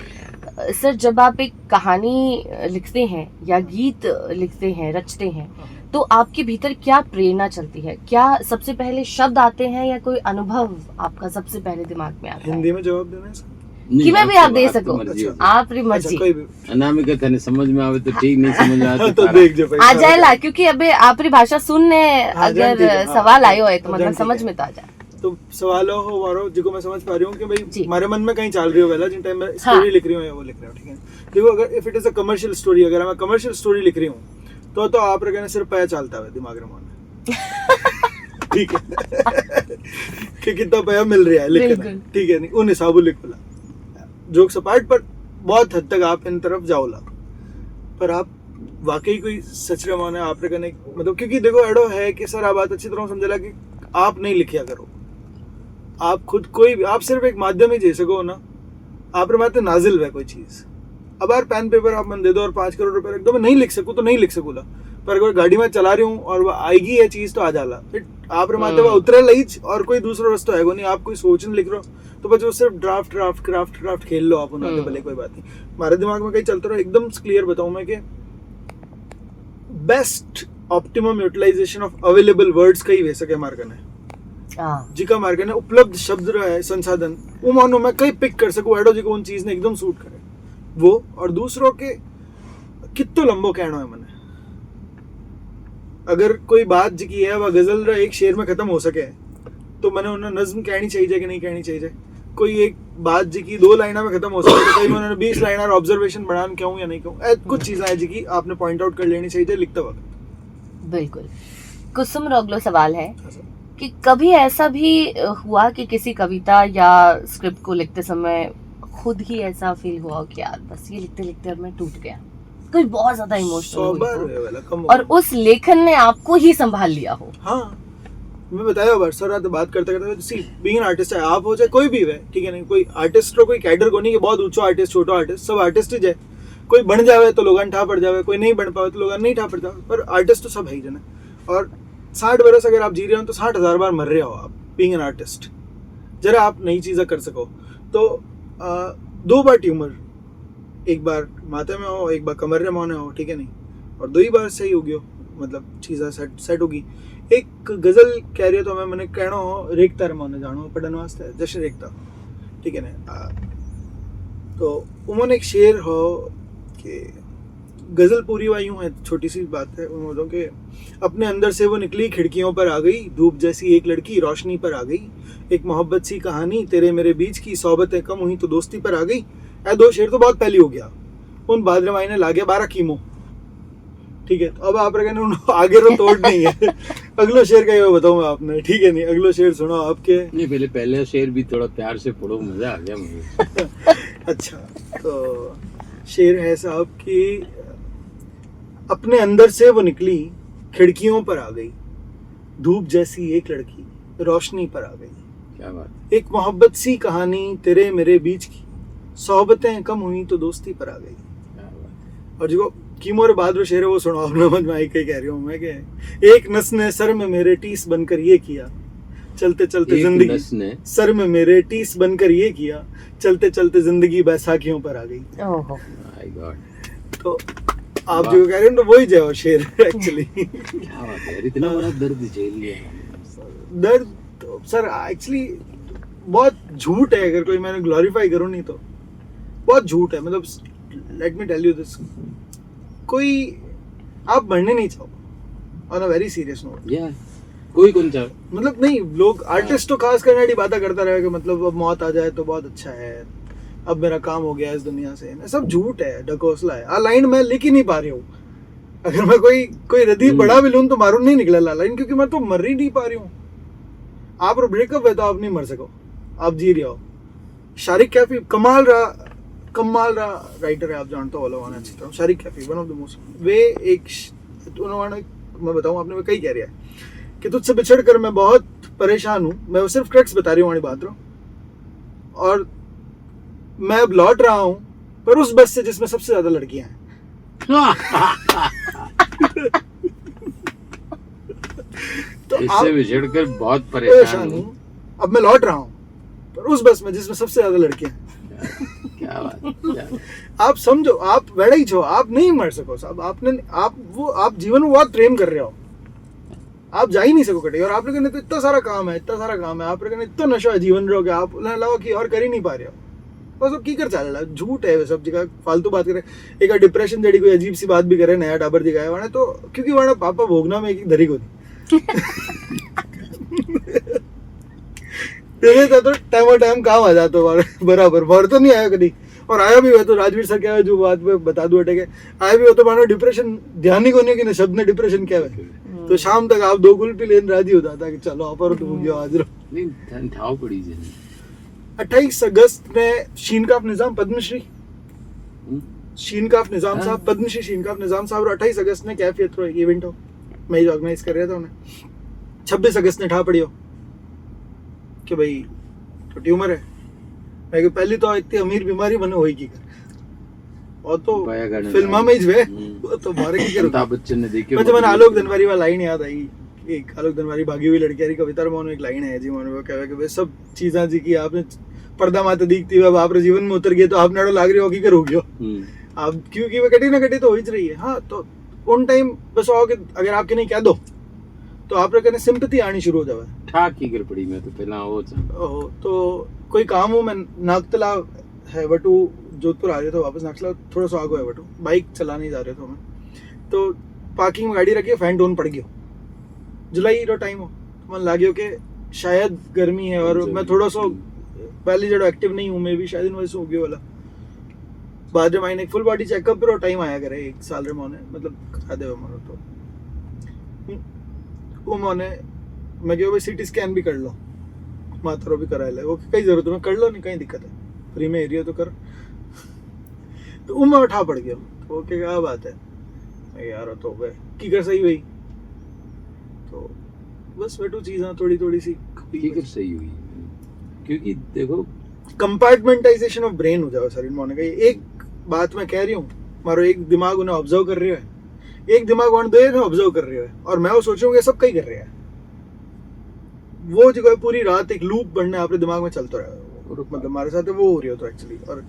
सर जब आप एक कहानी लिखते हैं या गीत लिखते हैं रचते हैं तो आपके भीतर क्या प्रेरणा चलती है? क्या सबसे पहले शब्द आते हैं या कोई अनुभव आपका सबसे पहले दिमाग में आता है? हिंदी में जवाब देना है इसका? कि मैं भी आप दे सको मर्जी आपकी अच्छा मर्जी। कोई भी अनामिका थाने समझ में आवे तो ठीक, नहीं समझ में आवे तो देख जो आ जाएगा क्योंकि अबे आपकी भाषा सुनने हाँ, अगर ठीक है, हाँ, सवाल आयो है तो हाँ, मतलब ठीक है। समझ में तो आ जाए। तो सवाल हो मारो जिको मैं समझ पा रही हूँ कि भाई जी। हमारे मन में कहीं चल रही हो पहला जिन टाइम में हाँ। स्टोरी लिख रही हूँ या वो लिख रही हूँ, ठीक है। देखो अगर if it is a commercial story, अगर मैं कमर्शियल स्टोरी लिख रही हूँ तो आप कहने सिर्फ पया चलता है दिमाग में ठीक है कि कितना पया मिल रहा है लिखना, बिल्कुल। ठीक है। नहीं उन हिसाबों लिख पला जोक्स अपार्ट, पर बहुत हद तक आप इन तरफ जाओ ला, पर आप वाकई कोई सच रमाना आप करने मतलब, क्योंकि देखो एडो है कि सर आप बात अच्छी तरह समझला कि आप नहीं लिखिया करो, आप खुद कोई भी, आप सिर्फ एक माध्यम ही दे सको ना, आप माते नाजिल है कोई चीज। अब यार पेन पेपर आप मन दे दो और 5 करोड़ रुपए रख दो, मैं नहीं लिख सकूँ तो नहीं लिख सकूँगा, पर अगर गाड़ी में चला रही हूँ और वो आएगी ये चीज तो आ जाला, फिर आप माते वो उतरे लईच और कोई दूसरा रास्ता है नहीं, आप कोई सोचने लिख रहे हो तो बस वो सिर्फ ड्राफ्ट खेल लो आप उन्होंने, भले कोई बात नहीं। हमारे दिमाग में कहीं चलता रहो, एकदम क्लियर बताऊं मैं कि best optimum utilization of available words का ही वैसा के मार्गन है जिका मार्गन है उपलब्ध शब्द है संसाधन, वो मानो मैं कहीं पिक कर सकूं एडो जी को उन चीज ने एकदम सूट करे वो, और दूसरों के कितो लंबो कहना है मैंने, अगर कोई बात जी की है वह गजल रा एक शेर में खत्म हो सके तो मैंने उन्हें नज्म कहनी चाहिए कि नहीं कहनी चाहिए, कोई एक बात जी की 2 लाइना में खत्म हो सके तो कहीं उन्होंने 20 लाइन और ऑब्जर्वेशन बढ़ान कहूँ या नहीं कहूँ, कुछ चीजें हैं जी की आपने पॉइंट आउट कर लेनी चाहिए लिखते वक्त। बिल्कुल। कुसुम रोगलो सवाल है कि कभी ऐसा भी हुआ कि किसी कविता या स्क्रिप्ट को लिखते समय खुद ही ऐसा फील हुआ कि यार बस ये लिखते लिखते मैं टूट गया, कोई बहुत ज्यादा इमोशनल और उस लेखन ने आपको ही संभाल लिया हो? हाँ मैं बताया बार सर रात बात करते करते सी बीइंग एन आर्टिस्ट है, आप हो चाहे कोई भी है, ठीक है नहीं, कोई आर्टिस्ट रो कोई कैडर को नहीं कि बहुत ऊंचा आर्टिस्ट छोटा आर्टिस्ट, सब आर्टिस्ट ही है, कोई बन जावे तो लोगन ठा पड़ जावे, कोई नहीं बन पावे तो लोगन नहीं ठा पड़ जावे, पर आर्टिस्ट तो सब है ही जना। और 60 बरस अगर आप जी रहे हो तो 60,000 बार मर रहे हो आप बीइंग एन आर्टिस्ट, जरा आप नई चीज़ें कर सको तो 2 बार ट्यूमर, एक बार माथे में हो एक बार कमर में होने हो, ठीक है नहीं, और 2 ही बार सही हो गयो, मतलब चीज़ें सेट होगी। एक गजल कह रही हो तो मैंने कहना हो रेखता रमाने जानो पढ़ने वास्ते जैसे रेखता, ठीक है ना, तो उन्होंने एक शेर हो कि गजल पूरी हुआ यूं है, छोटी सी बात है उन बोलों के, अपने अंदर से वो निकली खिड़कियों पर आ गई, धूप जैसी एक लड़की रोशनी पर आ गई, एक मोहब्बत सी कहानी तेरे मेरे बीच की, सोबतें कम हुई तो दोस्ती पर आ गई। ऐ 2 शेर तो बहुत पहले हो गया, उन बादरवाई ने लागे 12 कीमो। ठीक है, तो अब आप कहने आगे तो तोड़ नहीं है। अगला शेर का ये बताऊंगा आपने, ठीक है नहीं, अगला शेर सुनो आपके। नहीं, पहले शेर भी थोड़ा प्यार से पढ़ो, मजा आ गया मुझे। अच्छा, तो शेर है साहब कि अपने अंदर से वो निकली खिड़कियों पर आ गई, धूप जैसी एक लड़की रोशनी पर आ गई, क्या बात। एक मोहब्बत सी कहानी तेरे मेरे बीच की, सोबतें कम हुई तो दोस्ती पर आ गई। क्या बात। और जो कीमो और बाद शेर है वो सुनो, आप समझ में आई, कह रही हूँ मैं कि एक नस ने सर में मेरे टीस बनकर ये किया, चलते चलते जिंदगी नस ने सर में मेरे टीस बनकर ये किया, चलते चलते जिंदगी बैसाखियों पर आ गई। ओहो, माय गॉड। तो आप जो कह रहे हैं तो वही जो शेर एक्चुअली। क्या बात है यार, इतना बड़ा दर्द झेल लिया। दर्द तो सर एक्चुअली बहुत झूठ है, अगर कोई मैंने ग्लोरीफाई करूँ नहीं तो बहुत झूठ है। मतलब let me tell you this, कोई आप मरने नहीं चाहो on a very serious note. या कोई कौन सा मतलब नहीं, लोग आर्टिस्ट तो खास करने की बातें करता रहे कि मतलब अब मौत आ जाए तो बहुत अच्छा है, अब मेरा काम हो गया इस दुनिया से, सब झूठ है, ढकोसला है। आ लाइन मैं लिख ही नहीं पा रही हूँ। अगर मैं कोई रदी बड़ा भी लूँ तो मारू नहीं निकला ला लाइन, क्योंकि मैं तो मर ही नहीं पा रही हूँ। आप ब्रेकअप है तो आप नहीं मर सको, आप जी रहे हो। शारिक कैफी कमाल रहा राइटर है, आप जानते हो वाला अच्छी तरह। Shariq Kaifi one of the most, वे एक उन्होंने, मैं बताऊँ आपने, वे कई कह रहा है कि तुझसे बिछड़ कर मैं बहुत परेशान हूँ, मैं वो सिर्फ क्रक्स बता रही हूँ बात रहा, और मैं अब लौट रहा हूँ पर उस बस से जिसमें सबसे ज्यादा लड़कियां हैं। तो इससे बिछड़कर बहुत परेशान हूँ, अब मैं लौट रहा हूँ पर उस बस में जिसमें सबसे ज्यादा लड़कियां हैं। क्या बात। आप समझो, आप वेड़ा ही छो, आप नहीं मर सको साहब। आप जीवन में बहुत प्रेम कर रहे हो, आप जा ही नहीं सको कटे। और आप लोगों ने तो इतना सारा काम है, आप लोगों ने इतना नशा है जीवन रहो कि आप अलावा की और कर ही नहीं पा रहे हो। बस अब की कर चल रहा है, झूठ है सब जगह, फालतू बात करे। एक डिप्रेशन जड़ी कोई अजीब सी बात भी करे, नया डाबर दिखाया वाने तो, क्योंकि वाना पापा भोगना में एक धरी को थी। तो टाइम काम आ जाता बराबर, बार तो नहीं आया कभी, और आया भी हुआ तो राजवीर सर क्या है जो बात में बता दूं अटे के, आया भी हो तो मानो डिप्रेशन ध्यान ही को नहीं कि शब्द ने डिप्रेशन क्या है। तो शाम तक आप 2 कुल्फी लेने राजी हो जाता कि चलो आप तो हो गया आज रो। नहीं ठाव पड़ी जी। 28 अगस्त में शीनकाफ निजाम पद्मश्री, शीनकाफ निजाम साहब, पद्मश्री शीनकाफ निजाम साहब 28 अगस्त ने कैफियत रो एक इवेंट हो, मैं ही ऑर्गेनाइज कर रहा था उन्हें। 26 अगस्त ने ठा पड़ी हो कि भाई तो ट्यूमर है, मैं पहली तो इतनी अमीर बीमारी बने हुई की कर, और तो फिल्मा में ही तो मारे की कर। अमिताभ बच्चन ने देखी, मैं आलोक धनवारी वाला लाइन याद आई, एक आलोक धनवारी भागी हुई लड़की कविता में एक लाइन है जी, मन वो कहे कि सब चीज़ा जी की आपने पर्दा माते दिखती है, अब आप जीवन में उतर गए तो आप नाड़ो लाग रही हो कि कर हो गयो आप, क्योंकि वो कटी ना कटी तो हो ही रही है। हाँ, तो उन टाइम बस आओ कि अगर आपके नहीं कह दो तो आप कहने सिंपैथी आनी शुरू हो जाए। ठाक की कर पड़ी मैं तो पहला वो तो कोई काम हो, मैं नागतला है वटू जोधपुर आ रहे थे वापस, नागतला थोड़ा सा आगे है वटू, बाइक चलाने जा रहे थे मैं, तो पार्किंग में गाड़ी रखी, फैन डोन पड़ गयो, जुलाई रो टाइम हो, मन लाग्यो कि शायद गर्मी है और मैं थोड़ा सा पहले जड़ो एक्टिव नहीं हूँ, मैं भी शायद इन वजह से हो गया वाला। बाद में मैंने एक फुल बॉडी चेकअप पर टाइम आया करे 1 साल रे मोने, मतलब करा दे मानो तो वो मोने मैं गयो भाई सीटी स्कैन भी कर लो, माथरो भी करा ले, वो कई जरूरत में कर लो, नहीं कहीं दिक्कत है, फ्री में एरिया तो कर। तो उम्र उठा पड़ गया, तो ओके क्या बात है यार, तो गए की कर सही हुई, तो बस बेटू चीज़ें थोड़ी थोड़ी सी की कर सही हुई, क्योंकि देखो कंपार्टमेंटाइजेशन ऑफ ब्रेन हो जाओ सर इन मोने का। एक बात मैं कह रही हूँ, मारो एक दिमाग उन्हें ऑब्जर्व कर रही है, एक दिमाग वन देर ऑब्जर्व कर रही है, और मैं वो सोच रहा हूँ सब कहीं कर रहे हैं, वो जगह पूरी रात एक लूप बनने आपके दिमाग में चलता रहा, मतलब हमारे साथ वो हो रही हो तो एक्चुअली। और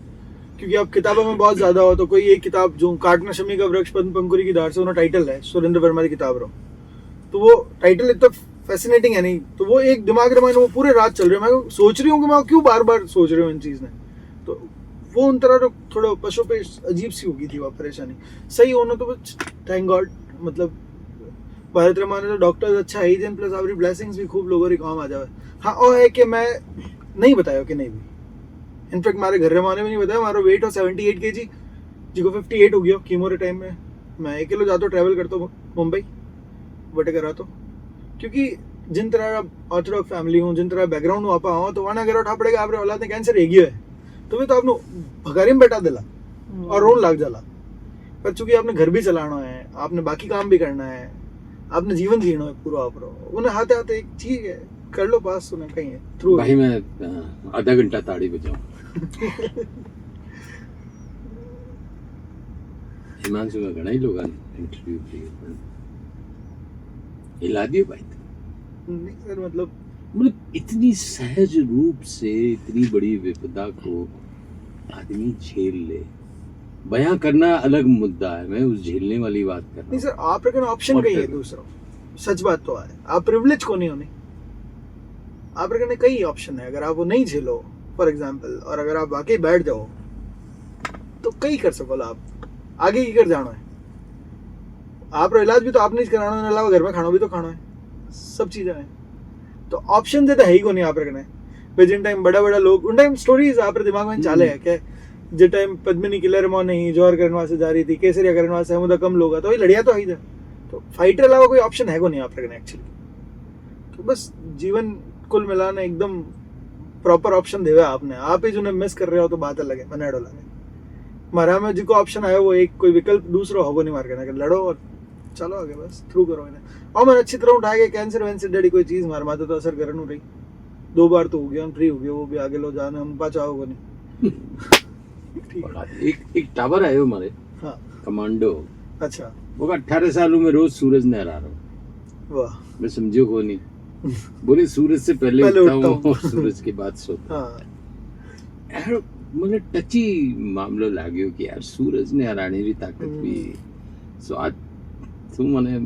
क्योंकि आप किताबों में बहुत ज्यादा हो, तो कोई एक किताब जो काटना शमी का वृक्ष पद्म पंकुरी की धार से उन्होंने टाइटल है, सुरेंद्र वर्मा की किताब रहो, तो वो टाइटल इतना फैसिनेटिंग है नहीं, तो वो एक दिमाग में वो पूरे रात चल रही है, मैं सोच रही हूँ कि मैं क्यों बार बार सोच रही हूँ इन चीज़ ने, तो वो उन तरह थोड़ा पशु पे अजीब सी होगी थी वो परेशानी। सही होना तो थैंक गॉड, मतलब भारत रमाने तो डॉक्टर्स अच्छा है ही, प्लस आपकी ब्लेसिंग्स भी खूब लोगों री काम आ जावे। हाँ वो है कि मैं नहीं बताया कि नहीं भी, इनफैक्ट हमारे घर रमाने में नहीं बताया, हमारा वेट हो 78 kg, जिसको 58 हो गया कीमो रे टाइम में। मैं अकेले जाता ट्रैवल करता हूँ मुंबई बटे करा तो, क्योंकि जिन तरह ऑर्थोडॉक्स फैमिली हूँ, जिन तरह बैकग्राउंड हूँ आपा हूँ, तो वहाँ अगर उठा पड़ेगा आप औलाद ने कैंसर है तो भी तो आपने भगारी में बैठा दिला और रोन लाग जाला। पर चूंकि आपने घर भी चलाना है, आपने बाकी काम भी करना है, आपने जीवन जीना है पूरा आप उन्हें हाथे हाथे एक ठीक है कर लो पास, उन्हें कहीं है थ्रू। भाई मैं आधा घंटा ताड़ी बजाऊं। हिमांशु में घना ही लोग इंटरव्यू किए, हिला दियो भाई। नहीं सर, मतलब इतनी सहज रूप से इतनी बड़ी विपदा को आदमी झेल ले, बयां करना अलग मुद्दा है, मैं उस झेलने वाली बात कर रहा नहीं सर, आप लेकिन ऑप्शन कही है दूसरा, सच बात तो है, आप प्रिविलेज को नहीं होने, आप लेकिन कई ऑप्शन है। अगर आप वो नहीं झेलो फॉर एग्जांपल, और अगर आप वाकई बैठ जाओ तो कई कर सको आप आगे की कर जाना है। आप इलाज भी तो आप नहीं कराना है, अलावा घर में खाना भी तो खाना है, सब चीजें हैं। तो ऑप्शन देता है ही को नहीं आप रखने पे। जिन टाइम बड़ा बड़ा लोग उन टाइम स्टोरीज आप दिमाग में चाले है क्या, जिस टाइम पद्मिनी किलर मो नहीं जौहर करने वास्ते जा रही थी, केसरिया करने वास्ते हम कम लोग तो वही लड़िया तो आई था, तो फाइटर अलावा कोई ऑप्शन है को नहीं आप रखने एक्चुअली। तो बस जीवन कुल मिलाने एकदम प्रॉपर ऑप्शन देवे आपने, आप ही जो मिस कर रहे हो तो बात अलग है, मनाडो लगे मारा में जिसको ऑप्शन आया वो एक कोई विकल्प दूसरा होगो नहीं मार करना, लड़ो और चलो आगे बस थ्रू करो इन्हें। और मैंने अच्छी तरह उठा के कैंसर वैंसर डैडी कोई चीज मार माते तो असर करन रही, 2 बार तो हो गया, फ्री हो गया, वो भी आगे लो जाने हम बचाओ को नहीं। एक टावर आयो हमारे, हाँ कमांडो, अच्छा वो 18 सालों में रोज सूरज नहरा रहा हूँ। वाह, मैं समझो को नहीं, बोले सूरज से पहले उठता हूँ और सूरज के बाद सोता हूँ। हाँ यार मुझे टची मामलो लाग्यो कि यार सूरज ने हराने की ताकत भी, सो आज तू मैंने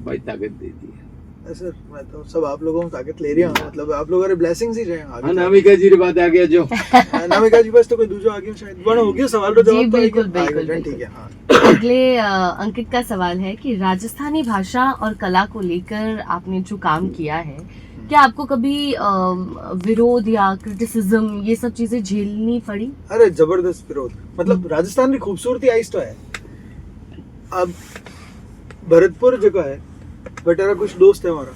भाई ताकत दे दी है। सर मैं तो सब आप लोगों को ताकत ले रही हूँ, मतलब आप लोगों के ब्लेसिंग्स ही रहे आगे। अनामिका जी री बात आ गया जो अनामिका जी बस तो कोई दूसरा आ गया शायद, बड़ा हो गया सवाल का जवाब तो बिल्कुल, आ गया, बिल्कुल, ठीक है। हाँ अगले अंकित का सवाल है कि राजस्थानी भाषा और कला को लेकर आपने जो काम किया है, क्या आपको कभी विरोध या क्रिटिसिज्म ये सब चीजें झेलनी पड़ी? अरे जबरदस्त विरोध, मतलब राजस्थान की खूबसूरती आइस तो है। अब भरतपुर जगह है, बटेरा कुछ दोस्त है हमारा,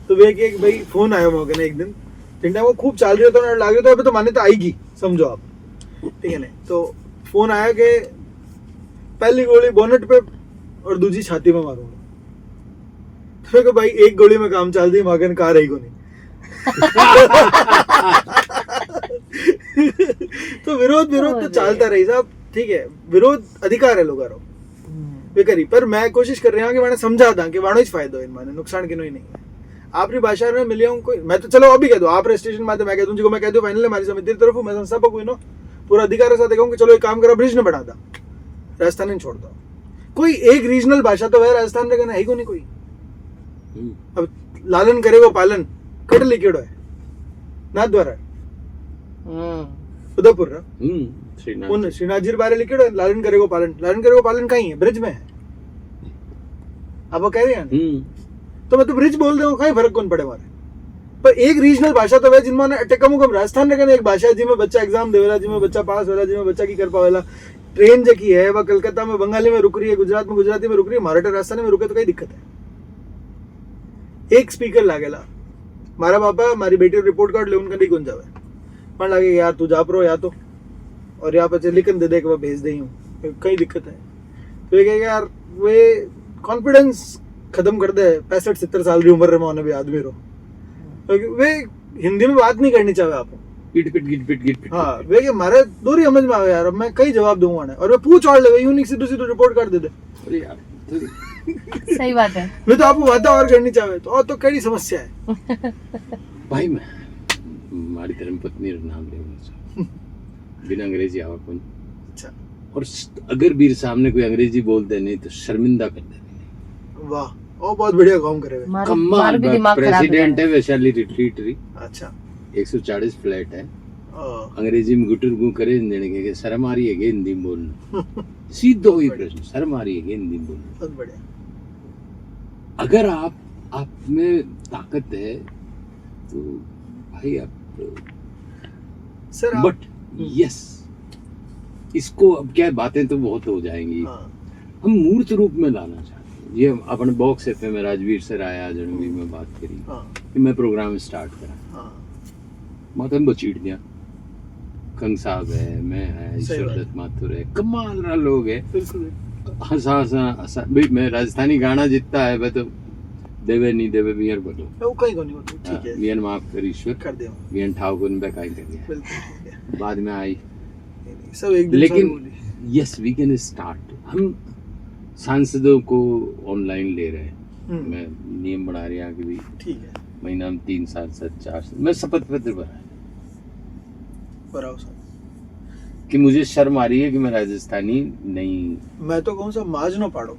तो वे कि भाई फोन आया मौके ने एक दिन, जिन टाइम वो खूब चल रही होता लाग रही, तो अभी तो मान्यता आएगी समझो आप, ठीक है ना। तो फोन आया कि पहली गोली बोनेट पे और दूसरी छाती में मारूंगा, तो मैं भाई एक गोली में काम चल दी, मगन कार आई को नहीं। तो विरोध तो चलता रही साहब, ठीक है, विरोध अधिकार है लोगों को करी, पर मैं कोशिश कर रहा हूँ कि मैंने समझा था कि वाणो फायदा इन माने नुकसान किनो ही नहीं है। आपकी भाषा में मिले हूँ कोई, मैं तो चलो अभी कह दो आप रजिस्ट्रेशन में मैं कह दूँ, जिसको मैं कह दूँ फाइनल हमारी समिति की तरफ हूँ, मैं संस्थापक हुई नो पूरा अधिकार के साथ कहूँ कि चलो एक काम करो ब्रिज ने बढ़ा था, राजस्थान नहीं छोड़ दो। कोई एक रीजनल भाषा तो है राजस्थान में, कहना है को नहीं कोई। अब लालन करेगो पालन कट लिखेड़ो है ना द्वारा उदयपुर उन श्रीनाथ जी बारे लिखेड़ो है, लालन करेगो पालन कहीं है, ब्रिज में है। अब वो कह रहे हैं तो मैं तो ब्रिज बोल दूं, कहीं फर्क कौन पड़े हमारे। पर एक रीजनल भाषा तो है जिनमें कम कम राजस्थान में एक भाषा है जिसमें बच्चा एग्जाम देवेला, जिसमें बच्चा पास होला, जिसमें बच्चा की कर पावेला। ट्रेन जो की है वह कलकत्ता में बंगाली में रुक रही है, गुजरात में गुजराती में रुक रही है, महाराष्ट्र राजस्थानी में रुके तो कई दिक्कत है। एक स्पीकर लागेला, मारा बापा मारी बेटी रिपोर्ट कार्ड ले उनका नहीं कौन जावे, मन लगे यार तू जा प्रो या तो, और यहाँ पे लिखन दे दे के मैं भेज दे हूँ, कई दिक्कत है। तो ये यार वे कॉन्फिडेंस खत्म कर दे 65-70 साल की उम्र में भी आदमी रो, वे हिंदी में बात नहीं करनी चाहिए आपको, गिट हाँ वे कि मारे दूरी समझ में आवे यार, अब मैं कई जवाब दूंगा ना, और मैं पूछ और ले यूनिक सीधे रिपोर्ट कर दे दे। अरे यार सही बात है, मैं तो आपको बात और करनी चाहिए तो, और तो कई समस्या है। भाई मैं हमारी धर्मपत्नी नाम ले बिना अंग्रेजी आवा कौन, अच्छा, और अगर भी सामने कोई अंग्रेजी बोलते नहीं तो शर्मिंदा कर दे। वाह, ओ बहुत बढ़िया काम करे। कमाल, प्रेसिडेंट है वैशाली रिट्रीट री, अच्छा 140 फ्लैट है, अंग्रेजी में गुटर गु करे देने के शर्म आ रही है कि हिंदी में बोलना सीधो ही प्रश्न शर्म आ रही है कि हिंदी में बोलना बहुत बढ़िया। अगर आप में ताकत है तो भाई आप सर बट यस इसको अब क्या बातें तो बहुत हो जाएंगी हम मूर्त रूप में लाना चाहते हैं ये अपने बॉक्स एफएम में राजवीर सर आया जनवरी में बात करी कि मैं प्रोग्राम स्टार्ट करा माता बचीट दिया कंग साहब है मैं है ईश्वर दत्त माथुर है कमाल रहा लोग है बिल्कुल हंसा भाई मैं राजस्थानी गाना जितना है मैं तो देवे नहीं देवे बियर बोलो वो कहीं को नहीं होता ठीक है बियन माफ कर ईश्वर कर दे बियन ठाकुर ने काई कर दिया बिल्कुल बाद में आई सब एक दिन लेकिन यस वी कैन स्टार्ट हम सांसदों को ऑनलाइन ले रहे हैं मैं नियम बना रहा कि भाई ठीक है महीना में 3 सांसद 4 मैं शपथ पत्र बनाया कि मुझे शर्म आ रही है कि मैं राजस्थानी नहीं मैं तो कहूँ सब माज न पाड़ो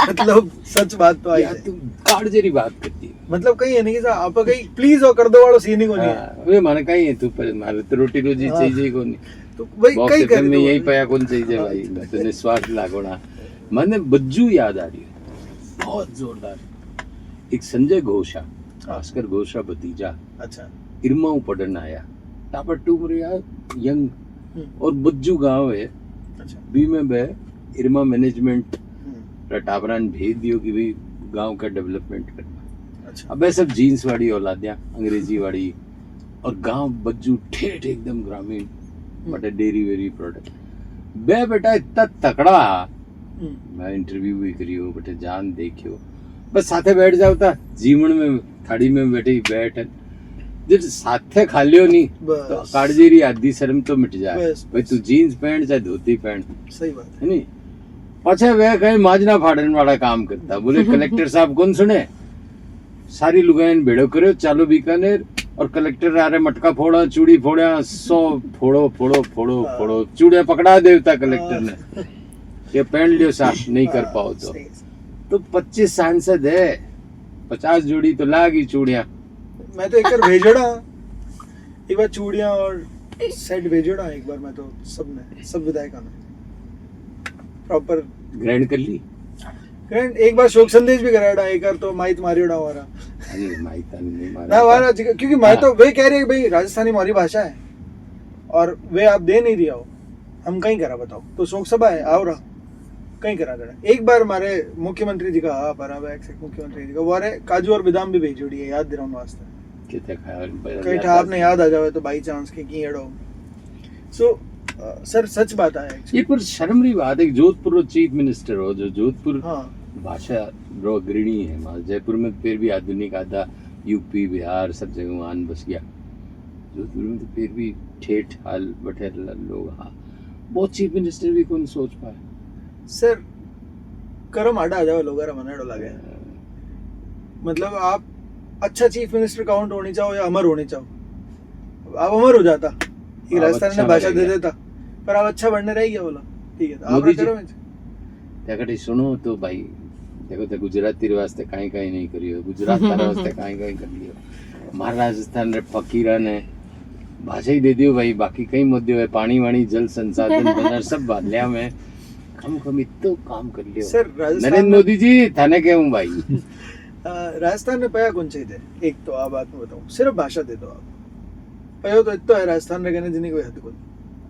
मतलब सच बात तो आई यार तुम काट जरी बात करती है मतलब कहीं है नहीं कि आप कहीं प्लीज और कर दो वालो सीन ही को नहीं वे माने कहीं है तू पर मारे तो रोटी रोजी चाहिए को नहीं तो भाई कहीं कर में यही पाया कौन चाहिए भाई मैं तो निस्वार्थ लागोना मैंने बज्जू याद आ रही है बहुत जोरदार एक संजय घोषा भास्कर घोषा भतीजा अच्छा इरमा पढ़न आया टापर टूमर यार यंग और बज्जू गांव है अच्छा बी में बे इरमा मैनेजमेंट टापरान भेज दियो कि भाई गांव का डेवलपमेंट करना अच्छा अब सब जीन्स वाली औलादियां अंग्रेजी वाली और गांव बज्जू ठेठ एकदम ग्रामीण बट डेयरी वेरी प्रोडक्ट बे बेटा इतना तकड़ा मैं इंटरव्यू भी करियो बेटे जान देखियो बस साथे बैठ जाओ था जीवन में थाड़ी में बैठे बैठ जब साथे खा लियो नहीं तो काटजेरी आधी शर्म तो मिट जाए भाई तू जीन्स पहन चाहे धोती पहन सही बात है नहीं पछे वह कहीं माजना फाड़न वाला काम करता बोले कलेक्टर साहब कौन सुने सारी लुगाइन भेड़ो करो चालो बीकानेर और कलेक्टर आ रहे मटका फोड़ा चूड़ी फोड़ा 100 फोड़ो फोड़ो फोड़ो फोड़ो चूड़िया पकड़ा देवता कलेक्टर ने ये पहन लियो साहब नहीं कर पाओ तो 25 सांसद है 50 जोड़ी तो लागी चूड़िया मैं तो एक बार भेजोड़ा एक बार चूड़ियां और सेट भेजोड़ा एक बार मैं तो सब विधायकों ने प्रॉपर ग्रैंड कर ली ग्रैंड एक बार शोक संदेश भी कराया एक बार तो माइट मारियोड़ा हमारा अरे माइट नहीं मारा ना हमारा क्योंकि मैं तो वे कह रही है भाई राजस्थानी हमारी भाषा है और वे आप दे नहीं दिया हो हम कहीं करा बताओ तो शोक सभा है आओ रहा कहीं करा देना एक बार हमारे मुख्यमंत्री जी का मुख्यमंत्री जी का वो अरे काजू और बादाम भी भेजोड़ी है याद दिलाओ वास्ते कहीं आपने याद आ जावे तो बाई चांस की एड़ो सो सर सच बात है ये पर शर्म री बात है जोधपुर चीफ मिनिस्टर हो जो जोधपुर हाँ भाषा रो अग्रणी है वहाँ जयपुर में फिर भी आधुनिक आधा यूपी बिहार सब जगह वहाँ बस गया जोधपुर में तो फिर भी ठेठ हाल बठे लोग हाँ बहुत चीफ मिनिस्टर भी कौन सोच पाए सर करम आड़ा आ जाओ लोग मनाड़ो लगे मतलब आप अच्छा चीफ मिनिस्टर काउंट होनी चाहो या अमर होने चाहो आप अमर हो जाता एक राजस्थान ने भाषा दे देता पर आप अच्छा बनने रह गया बोला ठीक है तो आप करो त्याकटी सुनो तो भाई देखो तो गुजराती वास्ते काई काई नहीं करियो गुजरात तारा वास्ते काई काई कर लियो हमारा राजस्थान रे फकीरा ने भाषा ही दे दियो भाई बाकी कई मुद्दे है पानी वाणी जल संसाधन बना सब बादलिया में हम इतो काम कर लियो सर नरेंद्र मोदी जी थाने के हूं भाई राजस्थान में पया कौन चाहिए एक तो आप बात में बताऊं सिर्फ भाषा दे दो आप पयो तो इतना है राजस्थान में कहने जिन्हें कोई हद को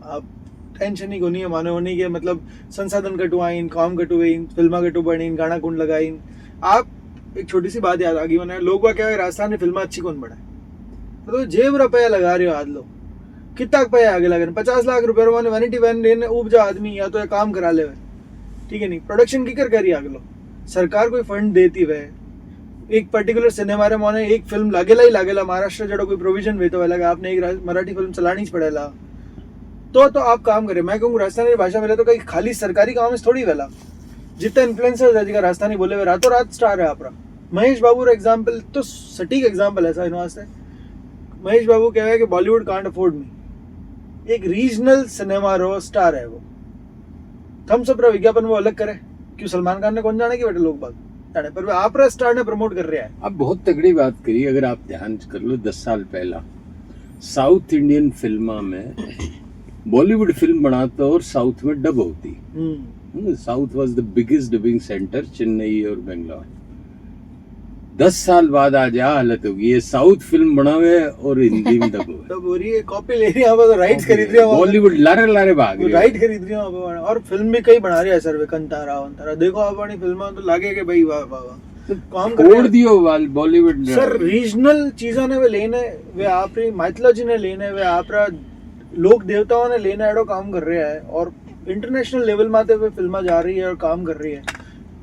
आप टेंशन ही को नहीं है माने होनी के मतलब संसाधन कटवाइन काम कटवाइन फिल्मा कटु बनीन गाना कुंड लगाइन आप एक छोटी सी बात याद आ गई मैंने लोग क्या है राजस्थान में फिल्मा अच्छी कौन बनाए तो जेब रुपया लगा रहे हो आज लोग कितना पैसा आगे लगे 50 लाख रुपए मैंने वैनिटी वैन लेने उपजा आदमी या तो काम करा ले ठीक है नहीं प्रोडक्शन की कर करी आगे लो सरकार कोई फंड देती वह एक पर्टिकुलर सिनेमा रे माने एक फिल्म लागेला महाराष्ट्र जड़ो कोई प्रोविजन वेतो लगा आपने एक मराठी फिल्म चलानी ही पड़ेला तो आप काम करे मैं कहूँ राजस्थानी भाषा में तो कहीं खाली सरकारी काम में थोड़ी वेला जितना इन्फ्लुएंसर है जिका राजस्थानी बोले हुए रातों रात स्टार है आपका महेश बाबू रा एग्जाम्पल तो सटीक एग्जाम्पल ऐसा इन वास्ते महेश बाबू कह कि बॉलीवुड कांट अफोर्ड मी एक रीजनल सिनेमा रो स्टार है वो थम्स अप रा विज्ञापन वो अलग करे क्यों सलमान खान ने कौन जाने की बेटे लोग बात जाने पर आप रा स्टार ने प्रमोट कर रहा है अब बहुत तगड़ी बात करी अगर आप ध्यान कर लो 10 साल पहला साउथ इंडियन फिल्म में बॉलीवुड फिल्म बनाता और साउथ में डब होती। South was the biggest dubbing centre, Chennai और बेंगलोर। 10 साल बाद आज क्या हालत होगी, ये साउथ फिल्म बनावे और हिंदी में डब हो तब हो रही है, कॉपी ले रही है, वहाँ तो राइट्स खरीद रही है, बॉलीवुड लारे लारे भाग रही है, राइट खरीद रही है वहाँ पे, और फिल्म भी कई बना रही है सर, वे कंतारा वंतारा देखो आप अपनी फिल्म तो लागे के भाई वाह वाह वाह काम कर छोड़ दियो बॉलीवुड सर। रीजनल चीजों ने वे लेने, वे आपरी माइथोलॉजी ने लेने, वे आपरा लोक देवताओं ने लेने एडो काम कर रहे हैं, और इंटरनेशनल लेवल माते वे फिल्म जा रही है और काम कर रही है।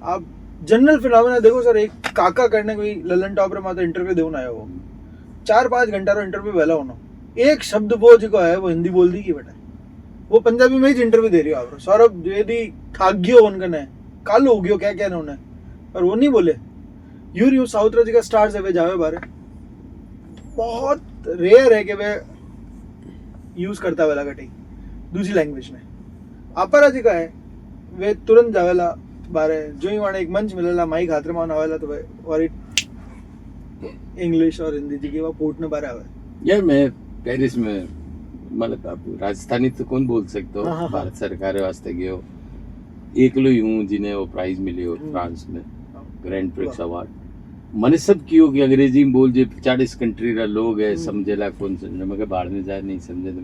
आप जनरल फिनोमेना देखो सर, एक काका करने कोई ललन टॉप रे माते इंटरव्यू देने आया वो 4-5 घंटा रो इंटरव्यू वेला होना, एक शब्द वो जिको है वो हिंदी बोल दी की बेटा, वो पंजाबी में ही इंटरव्यू दे रही हो आप। सौरभ द्विवेदी ठाग्यो उनका ने कालो हो गयो क्या क्या ने उन्हें, पर वो नहीं बोले यू साउथ राजी का स्टार्स है वे जावे बारे, बहुत रेयर है कि वे यूज करता वेला कटी दूसरी लैंग्वेज में। आपरा जी का है वे तुरंत जावेला बारे, जो ही वहाँ एक मंच मिलेला माइक हाथ में आवेला तो वे और इंग्लिश और हिंदी जी की वो पोर्ट में बारे आवे। यार मैं पेरिस में, मतलब आप राजस्थानी तो कौन बोल सकते हो, हाँ। भारत सरकार वास्ते गयो, एकलो ही हूँ जिन्हें वो प्राइज मिली हो फ्रांस में, ग्रैंड प्रिक्स अवार्ड। मैंने सब कियो कि अंग्रेजी में बोल जे 40 कंट्री रा लोग है, समझेला कौन समझे, मगर बाहर में जाए नहीं समझे तो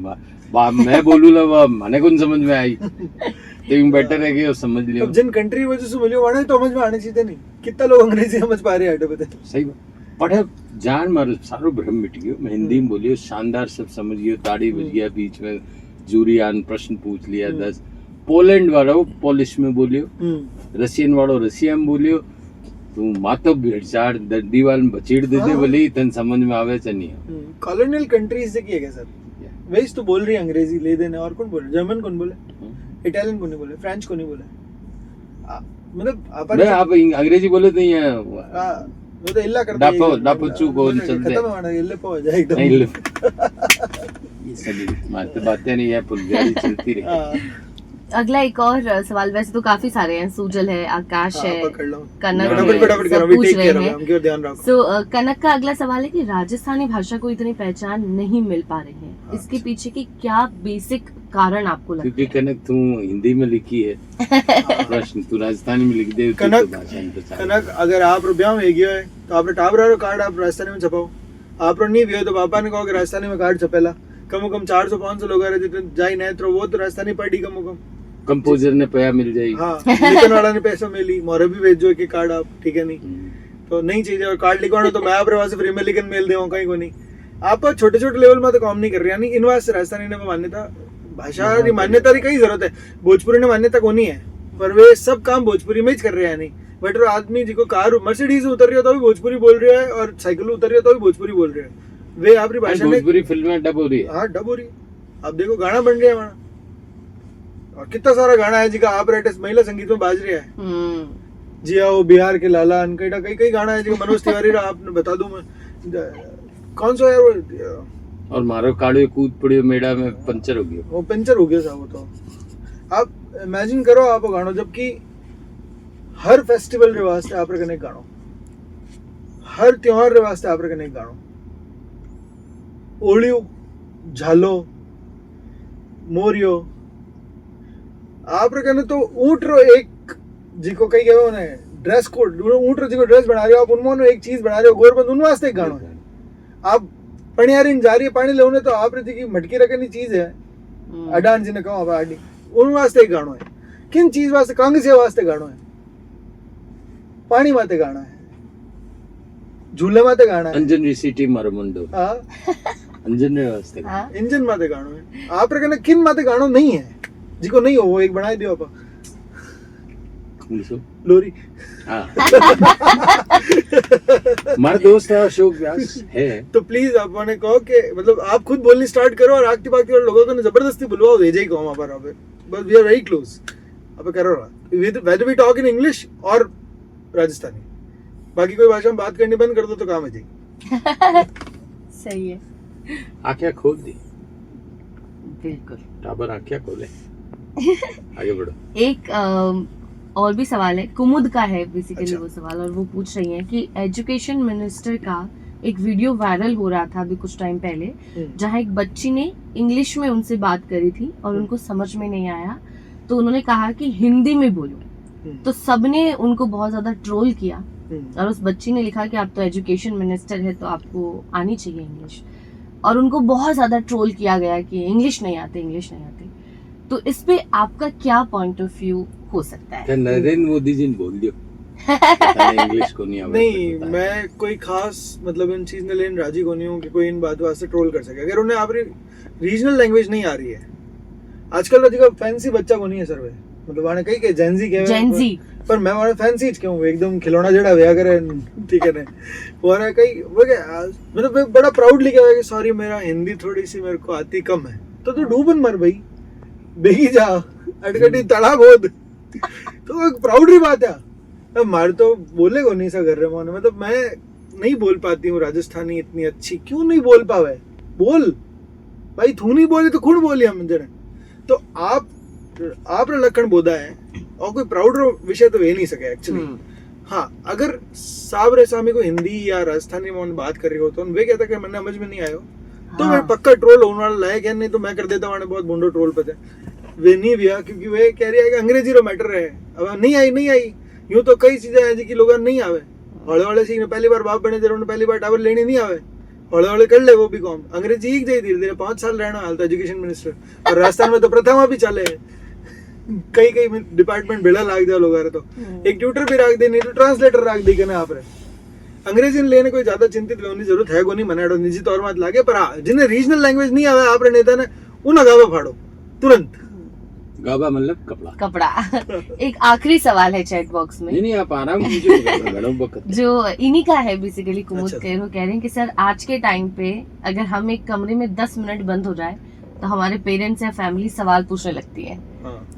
मैं बोलूला वो मने कौन समझ में आई, तो यूं बेटर है कि वो समझ लियो। अब जिन कंट्री वजह से मिलियो वहाँ तो समझ में आने चाहिए नहीं, कितना लोग अंग्रेजी समझ पा रहे हैं बता। सही बात, पढ़े जान मारो सारो भ्रम मिट गयो, मैं हिंदी में बोलियो, शानदार सब समझ गयो, ताड़ी बज गया, बीच में जूरी आन प्रश्न पूछ लिया 10। पोलैंड वालों पोलिश में बोलियो, रशियन वालों रशिया में बोलियो, तू मातो भेड़चाड़ दीवार में बचीड़ दे दे बोली तन समझ में आवे चनिया। कॉलोनियल कंट्रीज से किया गया सर, वेस्ट तो बोल रही है अंग्रेजी ले देने, और कौन बोले, जर्मन कौन बोले, इटालियन को नहीं बोले, फ्रेंच को नहीं बोले, मतलब आप अंग्रेजी बोले तो ये वो तो इल्ला करता है, डापो चू कौन चल दे, खत्म होना इल्ले पे हो जाए एकदम। ये सभी मारते बातें नहीं है, पुलगारी चलती रही। अगला एक और सवाल, वैसे तो काफी सारे हैं, सूजल है, आकाश है, कनक फटाफट सब पूछ रहे हैं। हम क्यों ध्यान रखो। सो कनक का अगला सवाल है कि राजस्थानी भाषा को इतनी पहचान नहीं मिल पा रही है, इसके पीछे की क्या बेसिक कारण आपको लगता है? क्योंकि कनक तू हिंदी में लिखी है प्रश्न, तू राजस्थानी में लिख दे। कनक अगर आप रुपया में गया है तो आप टाबरा कार्ड आप राजस्थानी में छपाओ, आप नहीं भी हो तो पापा ने कहो कि राजस्थानी में कार्ड छपेला, कम से कम 400-500 लोग आ रहे थे जाई नहीं तो वो तो राजस्थानी पढ़ी कम से कम, कंपोजर ने पैसा मिल जाएगी, हाँ लिखने वाला ने पैसा मिली, मोरे भी भेजो कि कार्ड आप, ठीक है नहीं तो नहीं चाहिए, और कार्ड लिखवाना तो मैं आप से फ्री में लिखन मेल देऊँ कहीं को नहीं। आप छोटे छोटे लेवल में तो काम नहीं कर रहे, यानी इन वास्ते राजस्थानी ने मान्यता, भाषा की मान्यता की कई जरूरत है, भोजपुरी ने मान्यता को नहीं है, पर वे सब काम भोजपुरी में ही कर रहे हैं। नहीं बट आदमी जिको कार मर्सिडीज उतर रही है तो भी भोजपुरी बोल रहा है, और साइकिल उतर रही है तो भी भोजपुरी बोल रहे हैं, वे आपकी भाषा में भोजपुरी फिल्में डब हो रही है। हाँ डब हो रही है, आप देखो गाना बन रहा है वहाँ, और कितना सारा गाना है जिका आप रेटेस्ट महिला संगीत में बाज रहा है, जी आओ बिहार के लाला अनकेटा, कई कई गाना है जिका मनोज तिवारी रहा, आपने बता दूं मैं कौन सा है वो, और मारो काड़े कूद पड़ियो मेड़ा में पंचर हो गया, वो पंचर हो गया साहब। वो तो आप इमेजिन करो आप गानो, जबकि हर फेस्टिवल रे वास्ते आप कने गानो, हर त्योहार रे वास्ते आप कने गानो, ओलियो झालो मोरियो आप कने तो ऊँट रो एक जिको कई कहवे ने ड्रेस कोड, ऊँट रो जिको ड्रेस बना रहे हो आप, उनमें एक चीज बना रहे हो गोरबंद, उन वास्ते एक गानो है। आप पणियारी जा रही है पानी लेने तो आप रीति की मटकी रखने चीज है, अडान जी ने कहो आडी, उन वास्ते एक गानो है। किन चीज वास्ते, कांग्रेस वास्ते गानो है, पानी माते गाना है, झूले माते गाना है, अंजन रिसिटी मारमुंडो, हां अंजन रे वास्ते इंजन माते गानो है। आप रे कने किन माते गानो नहीं है, जिको नहीं हो वो एक बनाई दियो आप लोरी। हमारा दोस्त है अशोक व्यास है, तो प्लीज आप ने कहो कि मतलब आप खुद बोलनी स्टार्ट करो और आगती बाकी वाले लोगों को जबरदस्ती बुलवाओ, भेजे ही कहो हमारा बस वी आर वेरी क्लोज, अब करो whether we talk in English और राजस्थानी, बाकी कोई भाषा में बात करनी बंद कर दो तो काम है जी। सही है, आंखें खोल दी, बिल्कुल टाबर आंखें खोले, आगे बढ़ो। एक और भी सवाल है, कुमुद का है बेसिकली अच्छा। वो सवाल, और वो पूछ रही हैं कि एजुकेशन मिनिस्टर का एक वीडियो वायरल हो रहा था अभी कुछ टाइम पहले, जहाँ एक बच्ची ने इंग्लिश में उनसे बात करी थी और उनको समझ में नहीं आया, तो उन्होंने कहा कि हिंदी में बोलो, तो सबने उनको बहुत ज्यादा ट्रोल किया। और उस बच्ची ने लिखा कि आप तो एजुकेशन मिनिस्टर है तो आपको आनी चाहिए इंग्लिश, और उनको बहुत ज्यादा ट्रोल किया गया कि इंग्लिश नहीं आते, इंग्लिश नहीं आते। तो इस पे आपका क्या पॉइंट ऑफ व्यू हो सकता है? नरेंद्र मोदी जी ने बोल दियो इंग्लिश को नहीं नहीं, मैं कोई खास मतलब इन चीज ने लेने राजी को नहीं हूँ कि कोई इन बात वास्ते ट्रोल कर सके। अगर उन्हें अपनी रीजनल लैंग्वेज नहीं आ रही है, आजकल का फैंसी बच्चा को नहीं है सर, वे मतलब वाने कही के जेनजी के जेनजी, पर मैं वाने फैंसी क्यों एकदम खिलौना जड़ा वेया करे, ठीक है ने और कई वो मतलब बड़ा प्राउडली कहे कि सॉरी मेरा हिंदी थोड़ी सी मेरे को आती कम है, तो तू डूबन मर भाई, बेगी जा अटकटी तड़ा बोध, तो एक प्राउड की बात है। अब मारे तो बोले को नहीं सा कर रहे मोने, मतलब मैं नहीं बोल पाती हूँ राजस्थानी इतनी अच्छी, क्यों नहीं बोल पावे, बोल भाई, तू नहीं बोले तो खुद बोली हम जने। तो आप लखन बोधा है और कोई प्राउड विषय तो वे नहीं सके एक्चुअली। हाँ, अगर साबरे सामी को हिंदी या राजस्थानी में बात कर रही हो तो वे कहता कि मैंने समझ में नहीं आयो, तो मैं पक्का ट्रोल होने वाला लायक है, नहीं तो मैं कर देता हूँ बहुत बुंडो ट्रोल पे वे नहीं भैया, क्योंकि वे कह रही है कि अंग्रेजी रो मैटर है, अब नहीं आई यूं तो कई चीजें हैं जी लोग नहीं आवे, हौले हौले सीखने, पहली बार बाप बने जरूर पहली बार टावर लेनी नहीं आवे, हौले हौले कर ले वो भी कॉम, अंग्रेजी सीख जाए धीरे धीरे, 5 साल रहना हाल तो एजुकेशन मिनिस्टर, और राजस्थान में तो प्रथमा भी चले, कई डिपार्टमेंट बेड़ा लाग दिया लोग, तो एक ट्यूटर भी रख दे, नहीं तो ट्रांसलेटर रख दी कहना आप अंग्रेजी लेने कोई ज्यादा चिंतित होने की जरूरत है को नहीं, मनाड़ो निजी तौर मत लागे, पर हाँ जिन्हें रीजनल लैंग्वेज नहीं आवे आप नेता ने उन्हें गावा फाड़ो तुरंत। गावा मतलब कपड़ा। एक आखिरी सवाल है चैट बॉक्स में, नहीं आप आराम कीजिए जो इन्हीं का है बेसिकली, कुमुद अच्छा। कह रहे हैं कि सर आज के टाइम पे अगर हम एक कमरे में 10 मिनट बंद हो जाए तो हमारे पेरेंट्स या फैमिली सवाल पूछने लगती है।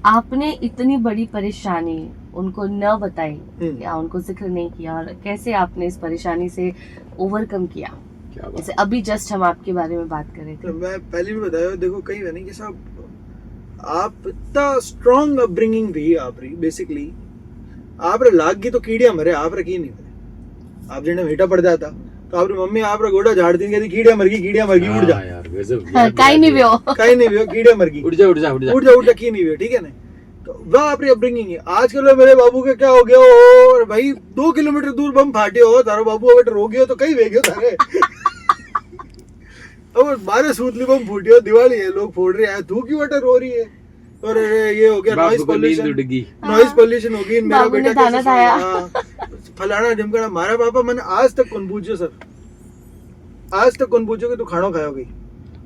आपने इतनी बड़ी परेशानी उनको न बताई या उनको जिक्र नहीं किया, और कैसे आपने इस परेशानी से ओवरकम किया? जैसे अभी जस्ट हम आपके बारे में बात कर रहे थे। मैं पहले भी बताया, देखो कई बार नहीं कि साहब आप इतना स्ट्रॉन्ग अपब्रिंगिंग थी आप रही, बेसिकली आप रे लाग गई तो कीड़िया मरे, आप रखी नहीं मरे, आप जिन्हें मीठा पड़ जाता तो आपरी मम्मी आप रे गोड़ा झाड़ दी कहती कीड़िया मर गई उड़ जा यार, गजब काई नहीं व्यो कीड़िया मर गई, उड़ जा की नहीं व्यो, ठीक है ना। तो वह आपकी अपब्रिंगिंग है। आजकल मेरे बाबू के क्या हो गया, और भाई 2 किलोमीटर दूर बम फाटे हो, तारो बाबू अगर रो गयो तो कई वे गयो थारे अब बारे सूतली बम फूटी हो, दिवाली है लोग फोड़ रहे हैं, तू क्यों बेटा रो रही है, और ये हो गया नॉइज पोल्यूशन हो गई, मेरा बेटा कैसे फलाना ढिमकाना। हमारा पापा मैंने आज तक कौन पूछो सर, आज तक कौन पूछो कि तू खाना खाओ गई।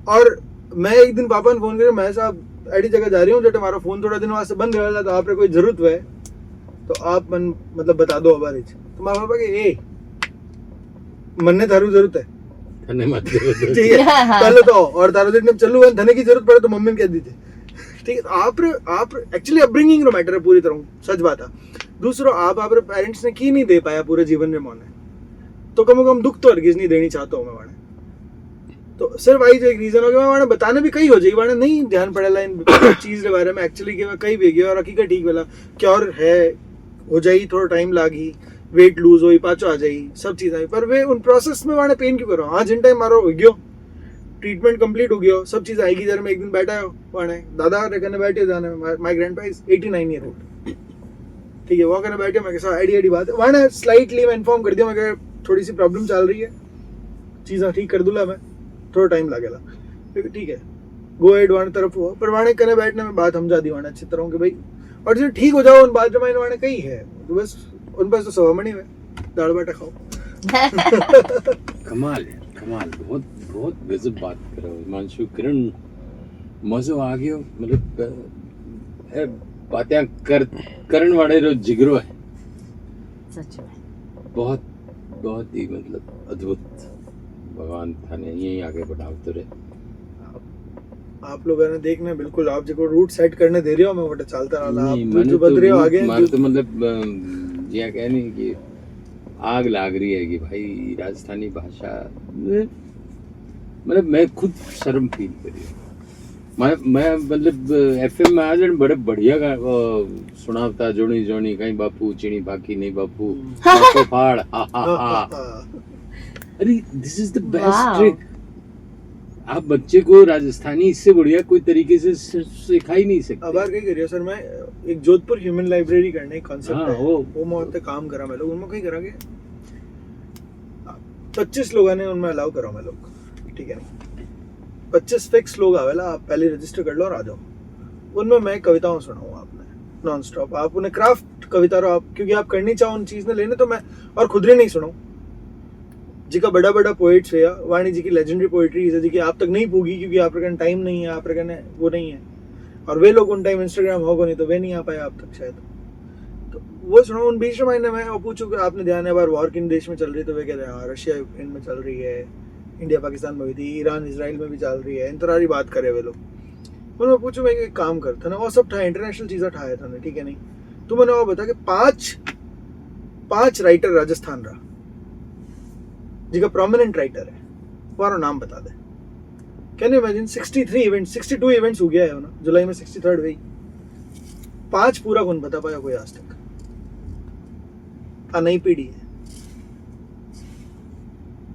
और मैं एक दिन पापा ने फोन करे, मैं साहब ऐडी जगह जा रही हूँ, जो हमारा फोन थोड़ा दिन वास्ते बंद रहेगा, तो आपने कोई जरूरत है तो आप मन मतलब बता दो हमारे। तो माँ पापा के ए मन थारू जरूरत है ठीक है पहले तो, और तारो दिन चलू धने की जरूरत पड़े तो मम्मी कह दीजिए, ठीक है। आप एक्चुअली अपब्रिंगिंग रो मैटर है पूरी तरह, सच बात है। दूसरा आप पेरेंट्स ने की नहीं दे पाया पूरे जीवन में मोने, तो कम से कम दुख तो हरगिज नहीं देनी चाहता हूँ मैं वाने, तो सिर्फ आई जो एक रीजन हो गया, मैं बताने भी कई हो जाएगी, वाने नहीं ध्यान पड़ेला इन चीज के बारे में एक्चुअली कि कई भी गया, और हकीकत ठीक वाला क्या और है हो जाएगी, थोड़ा टाइम लागी, वेट लूज हो पाचो आ जाएगी, सब चीज आई, पर वे उन प्रोसेस में वाने पेन क्यों करो। हाँ जिन टाइम मारो हो गयो, ट्रीटमेंट कंप्लीट हो गया, सब चीज आएगी। जरा मैं एक दिन बैठा है वाने दादा करने बैठे जाने, my grandpa is 89 year old, ठीक है, वो करने बैठे, मैं कैसा आईडी बात है वाने स्लाइटली मैं इन्फॉर्म कर दिया, मैं थोड़ी सी प्रॉब्लम चल रही है, चीज़ें ठीक कर दूंगा, मैं थोड़ा टाइम लगेगा, ठीक है गो एड वाने तरफ हुआ, पर वाने करने बैठने में बात समझा दी वाने अच्छी तरह कि भाई, और जो ठीक हो जाओ उन बात जो मैंने वाने कही है, तो बस उन पास तो सवा मनी है, दाल बाटा खाओ कमाल है, कमाल, बहुत बहुत गजब बात करो हिमांशु, किरण मजो आ गयो, मतलब बातें करण वाले रो जिगरो है, सच में बहुत बहुत ही मतलब अद्भुत, भगवान थाने यही आगे बढ़ाते रहे। आप लोगों ने देखना बिल्कुल, आप जो रूट सेट करने दे रहे हो, मैं बटा चलता रहा, नहीं, आप जो बद रहे हो आगे तो मतलब ये कहने की आग लाग रही है कि भाई राजस्थानी भाषा, मतलब मैं खुद शर्म फील कर रही हूँ। मैं मतलब एफएम में आज बड़े बढ़िया सुनावता, जोनी जोनी कहीं बापू चीनी बाकी नहीं बापू फाड़ अरे this is the best Wow. Trick. आप बच्चे को राजस्थानी इससे बढ़िया कोई तरीके से सिखा ही नहीं सकते. अब कहीं करियो सर, मैं एक जोधपुर ह्यूमन लाइब्रेरी करने एक कॉन्सेप्ट हाँ, है वो मैं उते काम करा मैं लोग उनमें कहीं करा के 25 लोगों ने उनमें अलाउ करो मैं लोग, ठीक है नहीं 25 फिक्स लोग आवेला, आप पहले रजिस्टर कर लो और आ जाओ. उनमें मैं कविताओं सुनाऊँ आपने नॉन स्टॉप, आप उन्हें क्राफ्ट कविता रो आप, क्योंकि आप करनी चाहो उन चीज ने लेने तो मैं और खुद रे नहीं सुनाऊँ जी का बड़ा बड़ा पोइट्स है वाणी जी की लेजेंडरी पोइट्री है जी की आप तक नहीं पूगी क्योंकि आप रखने टाइम नहीं है, आप रखने वो नहीं है, और वे लोग उन टाइम इंस्टाग्राम होगा नहीं तो वे नहीं आ पाए आप तक शायद. तो वो सुनो उन 20 महीने में और पूछो कि आपने ध्यान है बार वॉर किन देश में चल रही तो वे कहते हैं हाँ रशिया यूक्रेन में चल रही है, इंडिया पाकिस्तान में भी थी, ईरान इसराइल में भी चल रही है, इन तरह की बात करे वे लोग. मैं पूछूं मैं एक काम करता ना वो सब था इंटरनेशनल चीज़ें ठाया था ना, ठीक है नहीं तो मैंने वो बता कि पांच राइटर राजस्थान रहा जिसका प्रोमिनेंट राइटर है वो नाम बता दे. कैन यू इमेजिन 62 इवेंट्स हो गया है ना, जुलाई में 63rd हुई, 5 पूरा कौन बता पाया कोई आज तक. नई पीढ़ी है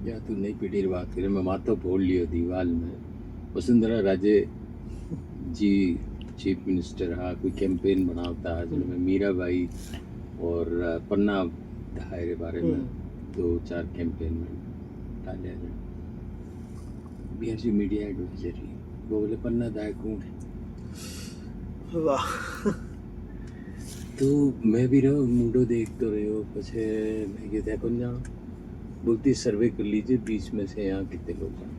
या तू नई पीढ़ी की बात करे, मैं मातो बोल लियो दीवाल में वसुंधरा राजे जी चीफ मिनिस्टर हा कोई कैंपेन बनावता है जिसमें मीराबाई और पन्ना दायरे बारे में 2-4 कैंपेन में डाले हैं. बीआरसी मीडिया एडवाइजरी वो बोले पन्ना दाय कौन है. वाह. तो मैं भी रहो मूडो देख तो रहे हो पछे मैं कहता कौन जाऊँ बोलती सर्वे कर लीजिए 20 में से यहाँ कितने लोग हैं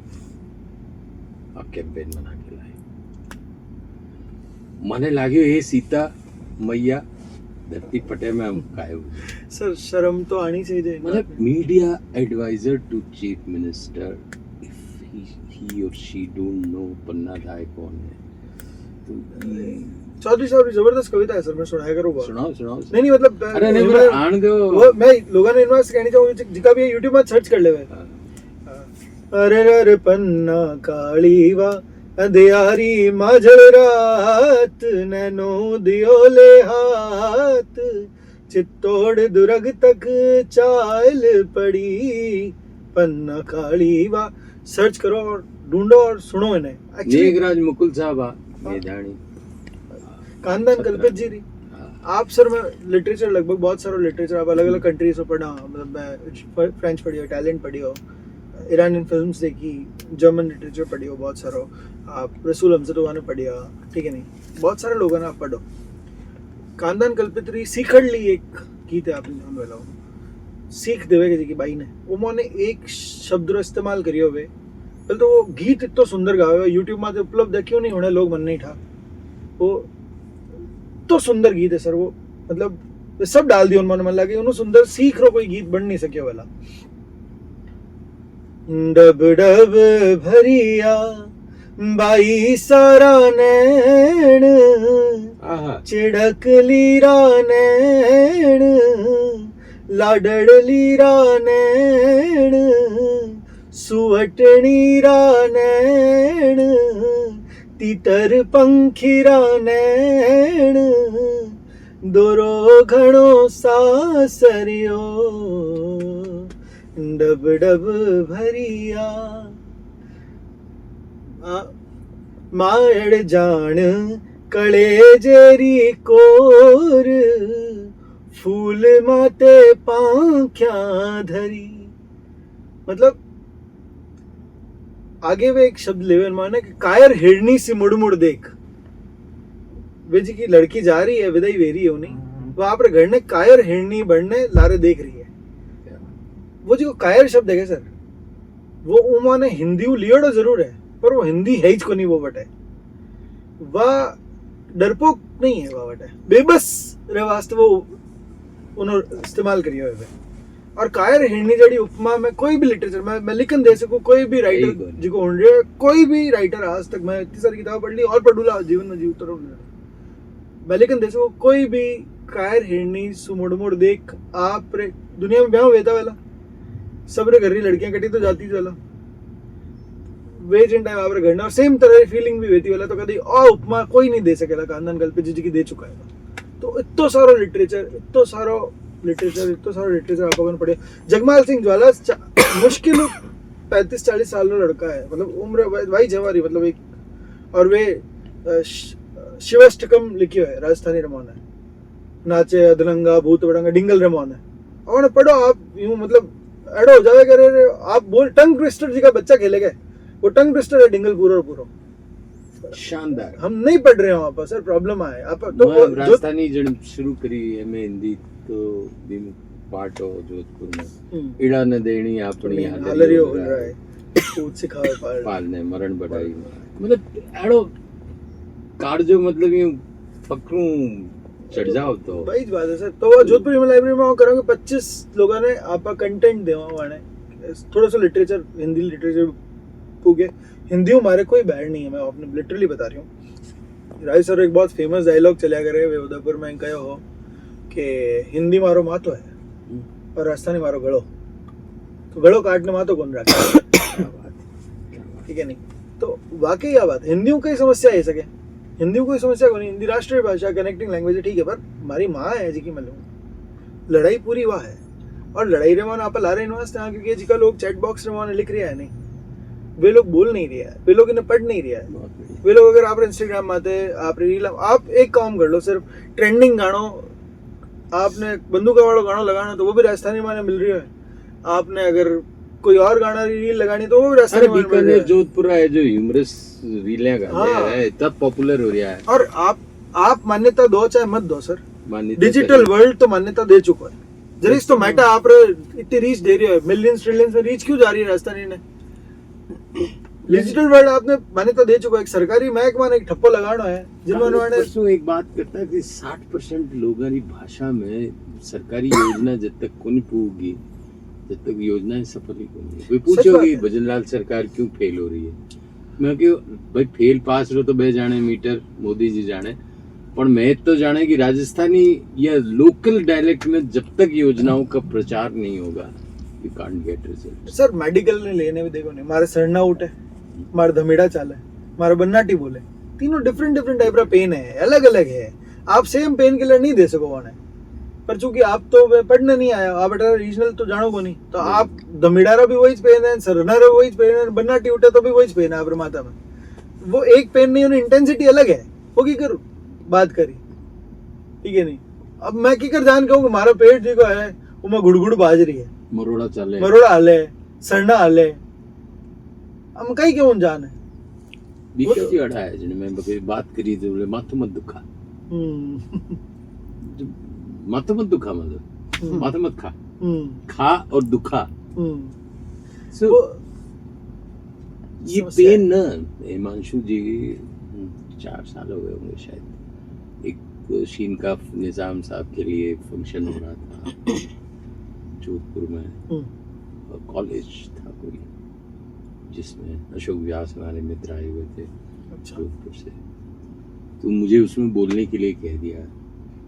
आप कैंपेन बना के लाए. મને લાગ્યું એ सीता मैया धरती फटे में हम काहे हुए. सर शर्म तो आनी चाहिए. मतलब media advisor to chief minister if he और शी डोंट नो पन्ना दाय कौन है तो चौधरी साहब जबरदस्त कविता है सर, मैं सुनाया करूँगा. सुनाओ नहीं मतलब अरे नहीं पर आन दो वो मैं लोगों ने इनवाइस कहनी चाहूँ जिका भी YouTube में सर्च कर ले वे. अरे रे पन्ना काळीवा अंधियारी माझल रात नैनो दियोले हाथ चित्तौड़ दुर्ग तक चाल पड़ी पन्ना काळीवा. सर्च करो और ढूंढो और सुनो इन्हें. मेघराज मुकुल साहब ये जानी कांदन कल्पित जी री. आप सर मैं लिटरेचर लगभग बहुत सारा लिटरेचर आप अलग अलग कंट्रीज में पढ़ा, मतलब मैं फ्रेंच पढ़ी हो, इटालियन पढ़ी हो, ईरानियन फिल्म्स देखी, जर्मन लिटरेचर पढ़ी हो बहुत सारा, आप रसूल हमज़द ने पढ़ी हो, ठीक है नहीं बहुत सारे लोगों ने आप पढ़ो. कांदन कल्पित री सीखड़ ली एक गीत है आपने जान वाला सीख देवे के जी की बाई ने उन्होंने एक शब्द रो इस्तेमाल करियो हुए पहले तो वो गीत इतना सुंदर गावे हुए यूट्यूब में उपलब्ध है क्यों नहीं होने लोग मन नहीं था वो तो सुंदर गीत है सर. वो मतलब सब डाल दिया उन्होंने मन लगे उन्होंने सुंदर सीख रो कोई गीत बन नहीं सके वाला. डब डब भरिया बाई सारा नैन चिड़क लीरा नैन लाडड़ लीरा नैन सुवटनी रा नैन तीतर पंखीरा नैन दोरो घणो सासरियो डब डब भरिया माड़ जान कले जेरी कोर फूल माते पांख्या धरी. मतलब आगे वे एक शब्द लेवन माने कि कायर हिरनी सी मुड़ मुड़ देख. वे जी की लड़की जा रही है विदाई वेरी है उन्हीं वो आप घर ने कायर हिरनी बढ़ने लारे देख रही है. वो जो कायर शब्द है सर वो उन्होंने हिंदी लियोड़ो जरूर है पर वो हिंदी है ही को नहीं वो बट है वह डरपोक नहीं है वह बट है बेबस रे वास्ते वो उन्होंने इस्तेमाल करिए हुए. और कायर हिरनी जड़ी उपमा में कोई भी लिटरेचर मैं लिखन दे सकूं कोई भी राइटर जिको उन रहे कोई भी राइटर आज तक मैं इतनी सारी किताब पढ़ ली और पढ़ूला जीवन में जीवता रहूं मैं लिखन दे सकूं कोई भी कायर हिरनी सुमुड़ मुड़ देख आप रे दुनिया में ब्याह वेता वाला सब रे घर री लड़कियां कटी तो जाती वाला वे जिन टाइम आप रे घर और सेम तरह फीलिंग भी वेती वाला तो कभी और उपमा कोई नहीं दे सकेला कांदन कल्पित जी की दे चुका है. तो इतो सारो लिटरेचर इतो सारो लिटरेचर इतना सारा लिटरेचर आप अगर पढ़े जगमाल सिंह ज्वाला मुश्किल 35-40 साल का लड़का है मतलब उम्र भाई जवारी मतलब एक और वे शिवष्टकम लिखी है राजस्थानी रमोन है नाचे अदरंगा भूत बड़ंगा डिंगल रमोन है और पढ़ो आप यूं मतलब एडो हो जावे करे आप बोल टंग ट्विस्टर जी का बच्चा खेलेगा वो टंग ट्विस्टर है डिंगल पूरा पूरा शानदार हम नहीं पढ़ रहे हो वहाँ पर सर प्रॉब्लम है आप तो मैं राजस्थानी जब शुरू करी है मैं हिंदी तो दिन पार्ट हो जोधपुर में इड़ा न देनी अपनी हालरियो हो रहा है पूछ सिखावे पाल ने मरण बढ़ाई मतलब एड़ो कार जो मतलब यूं पकड़ूं चढ़ जाओ तो वही बात है सर तो जोधपुर ह्यूमन लाइब्रेरी में करोगे 25 लोगों ने आपका कंटेंट देवा वाने थोड़ा सा लिटरेचर हिंदी लिटरेचर पूगे हिंदी हमारे कोई बैड नहीं है मैं आपने लिटरली बता रही हूँ राय सर एक बहुत फेमस डायलॉग चला करे वे उदयपुर में कहो हो कि हिंदी मारो मातो है और राजस्थानी मारो गड़ो तो गड़ो काटने मातो कौन रखा ठीक है नहीं तो वाकई यह बात हिंदियों की समस्या है सके हिंदियों कोई समस्या को नहीं हिंदी राष्ट्रीय भाषा कनेक्टिंग लैंग्वेज है ठीक है पर हमारी माँ है जी की मतलब लड़ाई पूरी वह है और लड़ाई रेमान आप ला रहे हैं क्योंकि जी का लोग चैट बॉक्स रेमान लिख रहे हैं नहीं वे लोग बोल नहीं रहे हैं वे लोग इन्हें पढ़ नहीं रहे हैं वे लोग अगर आप इंस्टाग्राम में आते आप रील आप एक काम कर लो सिर्फ ट्रेंडिंग गानों आपने बंदूका वाला गाना लगाना तो वो भी राजस्थानी माने मिल रही है आपने अगर कोई और गाना रील लगानी तो वो भी राजस्थानी माने मिल रही है जोधपुर है जो ह्यूमरस रीलें गा रहा है तब पॉपुलर हो रहा है और आप मान्यता दो चाहे मत दो सर मान्यता डिजिटल वर्ल्ड तो मान्यता दे चुका है जरिस तो मेटा आप इतनी रीच दे रही है मिलियंस ट्रिलियंस में रीच क्यों जा रही है राजस्थानी ने डिजिटल वर्ल्ड आपने मान्यता दे चुका है एक सरकारी महकमा ने एक ठप्पो लगाना है जिन्होंने परसों एक बात करता है कि 60% लोगों की भाषा में सरकारी योजना जब तक कौन पूगी जब तक योजनाएं सफल ही कौन कोई पूछोगे भजनलाल सरकार क्यों फेल हो रही है मैं क्यों भाई फेल पास रो तो बे जाने मीटर मोदी जी जाने पर मैं तो जाने कि राजस्थानी या लोकल डायलेक्ट में जब तक योजनाओं का प्रचार नहीं होगा you can't get result sir medical ने लेने भी देखो नहीं हमारे सरना उठ है हमारा धमीड़ा चाल है हमारा बन्नाटी बोले तीनों डिफरेंट टाइप का पेन है अलग अलग है आप सेम पेन किलर नहीं दे सको वहाँ पर चूंकि आप तो पढ़ने नहीं आया आप बेटा रीजनल तो जानो को नहीं तो आप धमीड़ारा भी वही पेन है सरनारा वही पेन है बन्नाटी उठे तो भी वही पेन है आप माता में वो एक पेन नहीं होनी इंटेंसिटी अलग है वो की कर बात करी ठीक है नहीं अब मैं की कर जान कहूँ हमारा पेट जी को है वो मैं गुड़गुड़ बाज रही है मरोड़ा चले मरोड़ा हाले सरना हाले हम कहीं क्यों जान है बीके की अड़ा है जिन्हें मैं बात करी तो बोले माथो मत दुखा माथो मत दुखा मतलब माथो मत खा खा और दुखा सो ये पेन न हिमांशु जी 4 साल हो गए होंगे शायद एक शीन का निजाम साहब के लिए फंक्शन हो रहा था जोधपुर में कॉलेज था कोई जिसमें अशोक व्यास हमारे मित्र आए हुए थे जोधपुर से तो मुझे उसमें बोलने के लिए कह दिया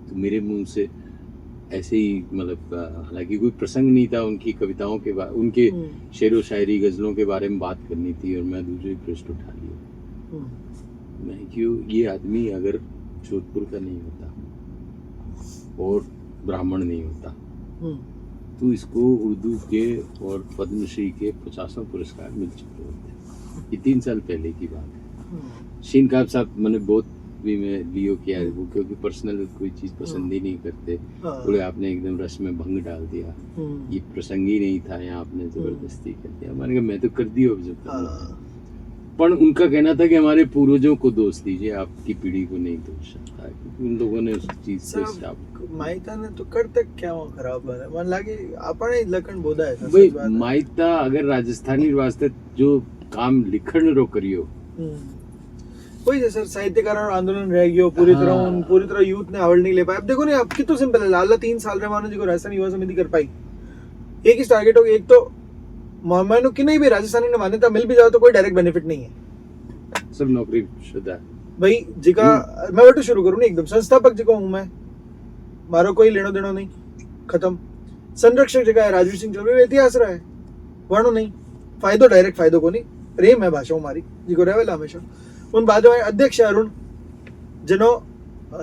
तो मेरे मुंह से ऐसे ही मतलब हालांकि कोई प्रसंग नहीं था उनकी कविताओं के उनके शेरो शायरी गजलों के बारे में बात करनी थी और मैं दूसरे पृष्ठ उठा लिया मैं क्यों ये आदमी अगर जोधपुर का नहीं होता और ब्राह्मण नहीं होता तो इसको उर्दू के और पद्मश्री के 50 पुरस्कार मिल चुके होते ये 3 साल पहले की बात है शीन काब साहब मैंने बहुत भी में लियो किया वो क्योंकि पर्सनल कोई चीज पसंद ही नहीं करते बोले आपने एकदम रस में भंग डाल दिया ये प्रसंग ही नहीं था यहाँ आपने जबरदस्ती कर दिया मैंने कहा मैं तो कर दी अब जब पर उनका कहना था कि हमारे पूर्वजों को दोष दीजिए आपकी पीढ़ी को नहीं दोष सकता क्योंकि उन लोगों ने उस चीज से माइता ने तो कर तक क्या वो खराब है मन लागे आपने लखन बोधा है भाई माइता अगर राजस्थानी वास्ते जो काम लिखण रो करियो वही है सर साहित्यकार आंदोलन रह गयो पूरी तरह यूथ ने आवड़ नहीं ले पाया अब देखो ना अब कितना सिंपल है लाला 3 साल रे मानो जी को राजस्थान युवा समिति कर पाई एक ही टारगेट हो एक तो मानो कि नहीं भी राजस्थानी ने मान्यता मिल भी जाओ तो कोई डायरेक्ट बेनिफिट नहीं है सब नौकरी शुदा भाई जिका मैं वो शुरू करूँ ना एकदम संस्थापक जिको हूँ मैं मारो कोई लेनो देनो नहीं खत्म संरक्षक जगह है राजवीर सिंह चौधरी इतिहास रहा है वर्णो नहीं फायदो डायरेक्ट फायदो को नहीं प्रेम है भाषा हमारी जिको रहेला हमेशा उन बाद में अध्यक्ष अरुण जिन्हों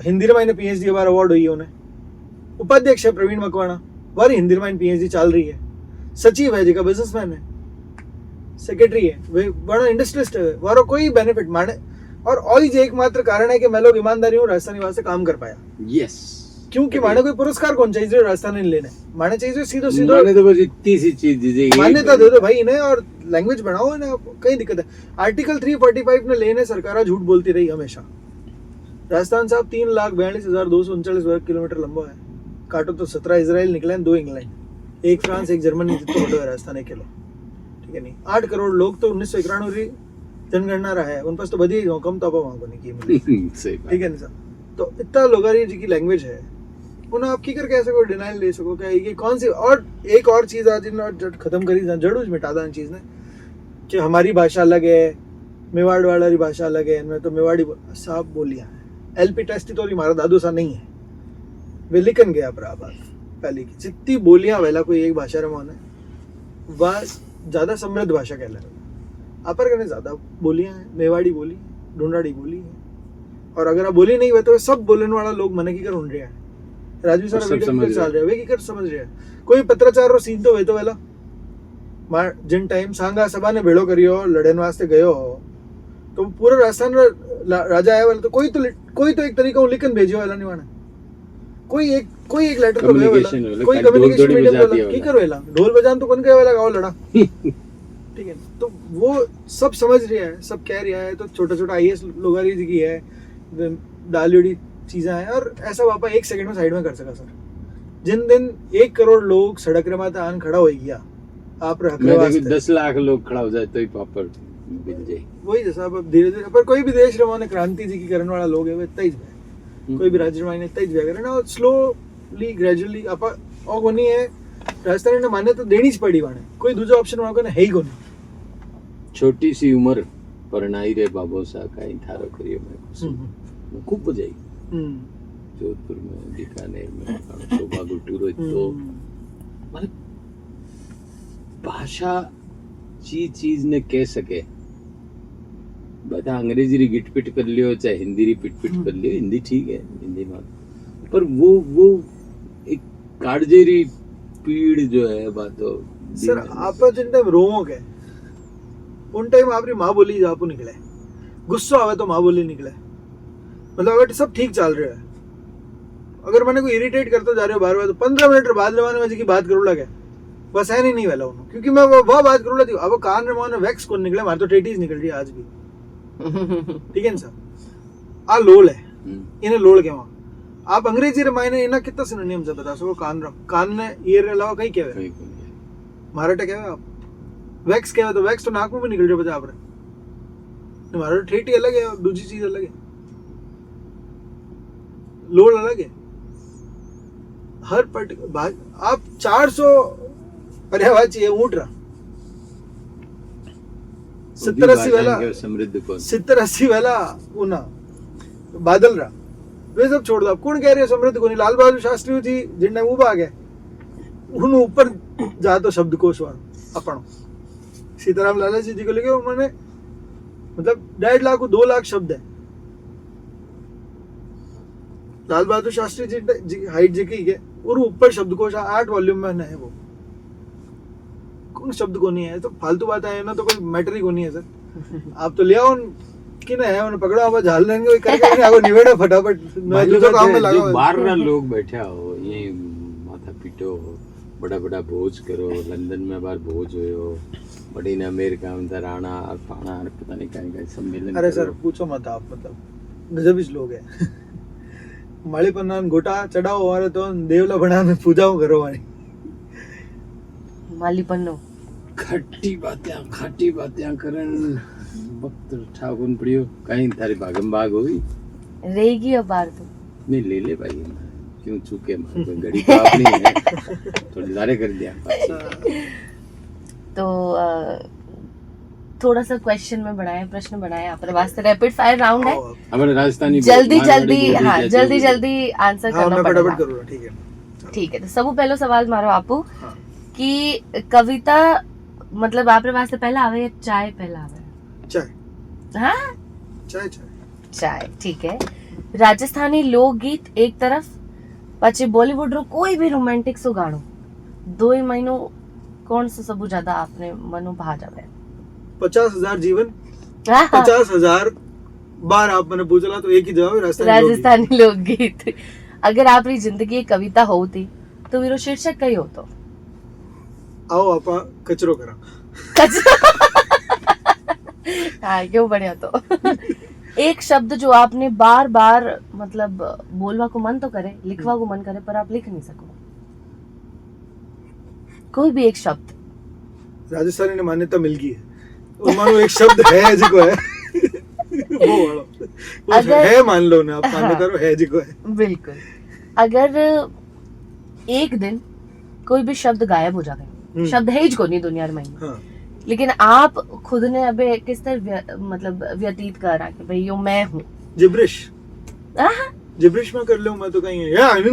हिंदी में पीएचडी बार अवार्ड हुई उन्हें उपाध्यक्ष है प्रवीण मकवाणा, वारी हिंदी में पीएचडी चाल रही है, सचिव है जेका बिजनेसमैन है, सेक्रेटरी है वे बड़ा इंडस्ट्रियलिस्ट है, वारो कोई बेनिफिट माने और ऑल जे एकमात्र कारण है कि मैं लोग ईमानदारी हूँ राजस्थानी वास्ते काम कर पाया। यस, क्योंकि माने कोई पुरस्कार कौन चाहिए राजस्थानी लेने, माने चाहिए सीधो सीधो माने तो बस इतनी सी चीज दीजिए, मान्यता दे दो भाई इन्हें और लैंग्वेज बढ़ाओ इन्हें, कई दिक्कत है। आर्टिकल 345 ने लेने सरकार झूठ बोलती रही हमेशा। राजस्थान साहब 3,42,239 वर्ग किलोमीटर लंबा है, काटो तो 17 इजराइल निकले, 2 इंग्लैंड, 1 फ्रांस, 1 जर्मनी, जितना बड़ो है राजस्थान एक किलो, ठीक है नहीं। 8 करोड़ लोग तो 1991 जनगणना रहा है, उन पास तो बधी कम तो वहां को नहीं की, ठीक है नहीं सर। तो इतना लोगारी जी की लैंग्वेज है, उन्हें आप की कर कैसे कोई डिनाइल ले सको क्या, ये कौन सी। और एक और चीज आज इन खत्म करी जड़ूज मिटा दा चीज ने कि हमारी भाषा अलग है, मेवाड़ वाली भाषा अलग है, इनमें तो मेवाड़ी साहब बोलियां हैं, एलपी टेस्ट तो हमारा दादू सा नहीं है, वे लिखन गया बराबर पहले की जितनी बोलियां वेला कोई एक भाषा रमान है वह ज्यादा समृद्ध भाषा कहला है। अपर करने ज्यादा बोलियां हैं, मेवाड़ी बोली है, ढूंढाड़ी बोली है, और अगर आप बोली नहीं हुए तो सब बोलने वाला लोग मने की कर ढूंढ रहे हैं। राजू सर वीडियो चल रहे हैं वे की कर समझ रहे हैं। कोई पत्रचार रो सीन तो वे तो वेला मार जिन टाइम सांगा सभा ने भेड़ो करियो लड़न वास्ते गयो हो तो पूरा राजस्थान राजा आया वाला तो कोई तो एक तरीका लिखन भेजियो वाला नहीं वाला, कोई एक लेटर तो गयो वाला, कोई कम्युनिकेशन मीडियम वाला की कर वेला, ढोल बजान तो कौन गया वाला गाओ लड़ा, ठीक है। तो वो सब समझ रहा है, सब कह रहा है, तो छोटा छोटा आईएएस लोगारी जी की है, डालूड़ी चीजें हैं, और ऐसा वापा 1 सेकंड में साइड में कर सका सर। जिन दिन 1 करोड़ लोग सड़क रे माते आन खड़ा हो गया आप रहे 10 लाख लोग खड़ा हो जाए तो ही पापड़ बिल जाए, वही जैसा अब धीरे धीरे पर कोई भी देश रे माने क्रांति जी की करने वाला लोग है वे तेज है, कोई भी राज्य में तेज है करना, और स्लोली ग्रेजुअली आप और कोनी है राजस्थान ने मान्यता तो देनी ज पड़ी वाने, कोई दूसरा ऑप्शन वहां को है ही कोनी। छोटी सी उम्र परनाई रे बाबो सा काई थारो करियो मैं खूब बजाई जोधपुर में, बीकानेर में, शोभा गुट्टूरो तो माने भाषा चीज ने कह सके बता अंग्रेजी री गिटपिट कर लियो चाहे हिंदी री पिट कर लियो, हिंदी ठीक है हिंदी में, पर वो एक काड़जेरी पीड़ जो है बातों सर आप जिन टाइम रोवो के उन टाइम आपरी माँ बोली आपको निकले, गुस्सा आवे तो माँ बोली निकले, मतलब अगर सब ठीक चल रहा है, अगर मैंने कोई इरिटेट करते जा रहे हो बार बार तो 15 मिनट बाद लेवाने में की बात करूँ लगे बस है नहीं वाला उन्होंने, क्योंकि मैं वो बात करूँ लगी अब कान रे माने वैक्स कौन निकले, मारे तो टेटीज निकल रही है आज भी, ठीक है ना सर। आ लोल है इन्हें लोल के वहाँ आप अंग्रेजी रे मायने इन्हें कितना सिनोनियम से बता सको, कान ने ईयर अलावा कहीं क्या है माराठा क्या है, आप वैक्स क्या है तो वैक्स तो नाक में भी निकल रहे बता आप रे, मारा ठेठी अलग है और दूसरी चीज अलग है, लोल अलग है, हर पर्टिकुलर आप 400 पर्यावाची है ऊँट रहा 70-80 वाला समृद्ध को 70-80 वाला ऊना बादल रहा वे सब छोड़ दो, आप कौन कह रहे हो समृद्ध को नहीं, लाल बहादुर शास्त्री जी जिन टाइम उबा गए उन ऊपर जा तो शब्दकोश वाला अपनो सीताराम लाला जी को लेके उन्होंने मतलब 1.5 लाख 2 लाख शब्द है, लाल बहादुर शास्त्री जी हाइट जी की है और ऊपर शब्दकोश 8 वॉल्यूम में है, वो कौन शब्द को नहीं है, तो फालतू बात है ना, तो कोई मैटर ही को नहीं है सर। आप तो ले आओ कि ना है उन्हें पकड़ा हुआ झाल लेंगे कोई करके नहीं, आगो निवेड़ो फटाफट जो काम में लगा जो बाहर ना लोग बैठा हो ये माथा पीटो बड़ा बड़ा भोज करो, लंदन में बार भोज हो, बड़ी ना अमेरिका में राणा और पाना और पता नहीं क्या सम्मेलन। अरे सर पूछो मत आप, मतलब गजब लोग हैं माड़ी पन्नान गोटा चढ़ाओ हमारे तो देवला बना में पूजाओ करो वाली माली पन्नो खट्टी बातें करन वक्त ठाकुन पड़ियो कहीं थारी भागम भाग हुई रहेगी अब बार तो नहीं ले भाई क्यों चूके मार घड़ी तो अपनी है थोड़ी दारे कर दिया तो थोड़ा सा क्वेश्चन में बढ़ाए, प्रश्न बढ़ाए आप वास्ते रैपिड फायर राउंड है, हमारे राजस्थानी जल्दी आंसर करना पड़ेगा, ठीक है ठीक है। तो सब पहलो सवाल मारो आपको कि कविता मतलब आप वास्ते पहला आवे या चाय पहला आवे? चाय। हाँ चाय चाय, ठीक है। राजस्थानी लोकगीत एक तरफ પછી બોલિવૂડ રો કોઈ બી રોમેન્ટિક સો ગાણો 2 મહિનો કોણ સે સબુ જ્યાદા આપને મનો ભા જાવે 50,000 जीवन 50,000 बार आप मैंने पूछला तो एक ही जवाब है, राजस्थानी लोकगीत। अगर आपरी जिंदगी एक कविता होती तो वीरो शीर्षक कई होतो? आओ आपा कचरो करा। हाँ क्यों बढ़िया। तो एक शब्द जो आपने बार बार मतलब बोलवा को मन तो करे, लिखवा को मन करे, पर आप लिख नहीं सको, कोई भी एक शब्द। राजस्थानी ने मान्यता मिल गई है, और मानो एक शब्द है जी को है वो वाला वो अगर- है, मान लो ना आप, हाँ। मान्यता रो है जी को है। बिल्कुल। अगर एक दिन कोई भी शब्द गायब हो जावे, शब्द है ही को नहीं दुनिया में, हाँ लेकिन आप खुद ने अबे किस तरह मतलब व्यतीत करा कि भाई यो मैं हूँ? जिब्रिश आहा, जिब्रिश में कर लूं मैं तो कहीं यार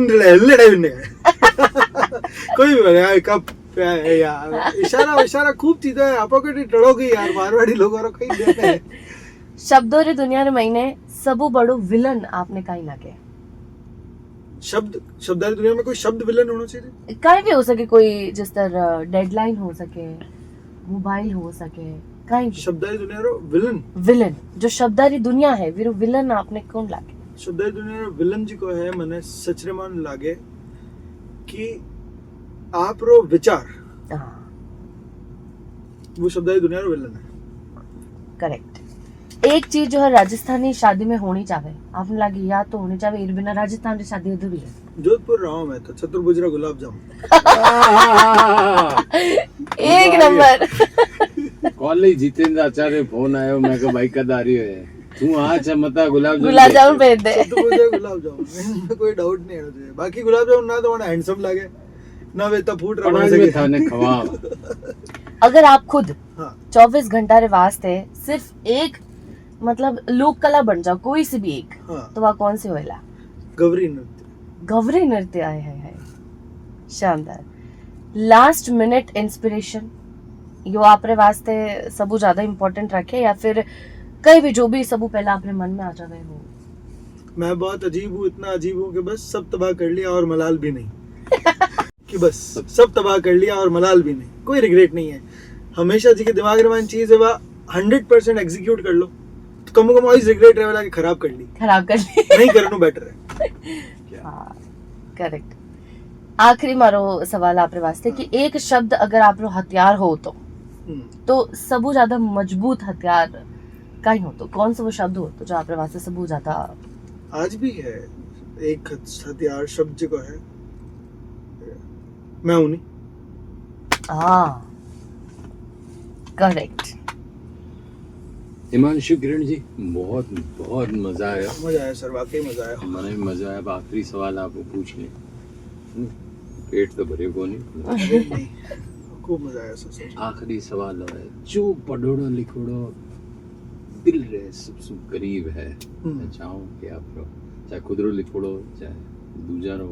कोई भी यार कब यार इशारा इशारा खूब चीजें है आपको के टड़ोगी यार मारवाड़ी लोग और कहीं देते हैं। शब्दों रे दुनिया रे महीने सबू बड़ो विलन आपने कहीं ना के शब्दारी दुनिया में कोई शब्द विलन होना चाहिए। कहीं भी हो सके, कोई जिस तरह डेडलाइन हो सके, मोबाइल हो सके, कहीं भी शब्दारी दुनिया रो विलन, विलन जो शब्दारी दुनिया है वीरो विलन आपने कौन लागे? शब्दारी दुनिया रो विलन जी को है मने सचरे मन लागे कि आप रो विचार हाँ वो शब्दारी दुनिया रो विलन है। करेक्ट। एक चीज जो है राजस्थानी शादी में होनी चाहिए, आपने लगी या तो होनी चाहिए, इन बिना राजस्थान की शादी अधूरी है। जोधपुर रहा हूँ मैं तो चतुर्भुज गुलाब जामुन एक नंबर। कॉलेज जितेंद्र आचार्य फोन आयो, मैं कहा भाई कद आ रही है तू हाँ चमता गुलाब जामुन भेज दे। चतुर्भुज गुलाब जामुन इनमें कोई डाउट नहीं है मुझे। बाकी गुलाब जामुन ना तो हैंडसम लागे ना वेता फूट रहा में था ने खवा। अगर आप खुद हाँ 24 घंटा रे वास्ते सिर्फ एक मतलब लोक कला बन जाओ, कोई सी भी एक, हाँ तो वह कौन सी होएला? गवरी नृत्य। गवरी नृत्य आए है शानदार। लास्ट मिनट इंस्पिरेशन यो आपरे वास्ते सबू ज्यादा इम्पोर्टेंट रखे या फिर कहीं भी जो भी सबू पहला अपने मन में आ जावे वो? मैं बहुत अजीब हूँ, इतना अजीब हूँ कि बस सब तबाह कर लिया और मलाल भी नहीं कि बस सब तबाह कर लिया और मलाल भी नहीं, कोई रिग्रेट नहीं है। हमेशा जी के दिमाग में चीज है वह 100% एग्जीक्यूट कर लो तो कम से कम वही रिग्रेट रहे वाला कि खराब कर ली नहीं करनो बेटर है। हाँ करेक्ट। आखिरी मारो सवाल आपरे वास्ते कि एक शब्द अगर आप हथियार हो तो सबू ज्यादा मजबूत हथियार कहीं हो तो कौन सा वो शब्द हो तो जो आपरे वास्ते सबू ज्यादा? आज भी है एक हथियार शब्द जी को है, मैं हूं नहीं। हाँ करेक्ट। हिमांशु किरण जी बहुत बहुत मजा आया। मजा आया सर, वाकई मजा आया। मैंने मजा आया। अब आखिरी सवाल आपको पूछ ले, पेट तो भरे को नहीं। नहीं खूब मजा आया सर। आखिरी सवाल है, जो पढ़ोड़ो लिखोड़ो दिल रे सबसे करीब है, मैं चाहूँ कि आप चाहे खुद रो लिखोड़ो चाहे दूजा रो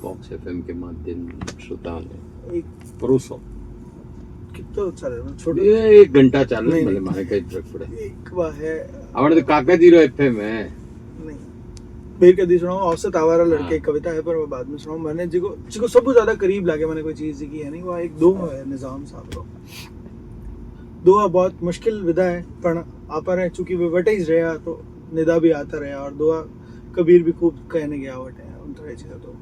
बॉक्स एफएम के माध्यम श्रोताओं ने एक परोसो कितना चले छोटे ये 1 घंटा चालू नहीं, भले मारे कई ट्रक पड़े एक बार है हमारे तो काका जी रो एफएम है नहीं फिर कभी सुनाऊं औसत आवारा लड़के हाँ। एक कविता है पर मैं बाद में सुनाऊं। मैंने जिको सब ज्यादा करीब लागे मैंने कोई चीज की है नहीं, वो एक दो है निजाम साहब रो दुआ बहुत मुश्किल विदा है पर आप रहे चूंकि वे वटेज रहा तो निदा भी आता रहा और दुआ कबीर भी खूब कहने गया वटे उन तरह चीज़। तो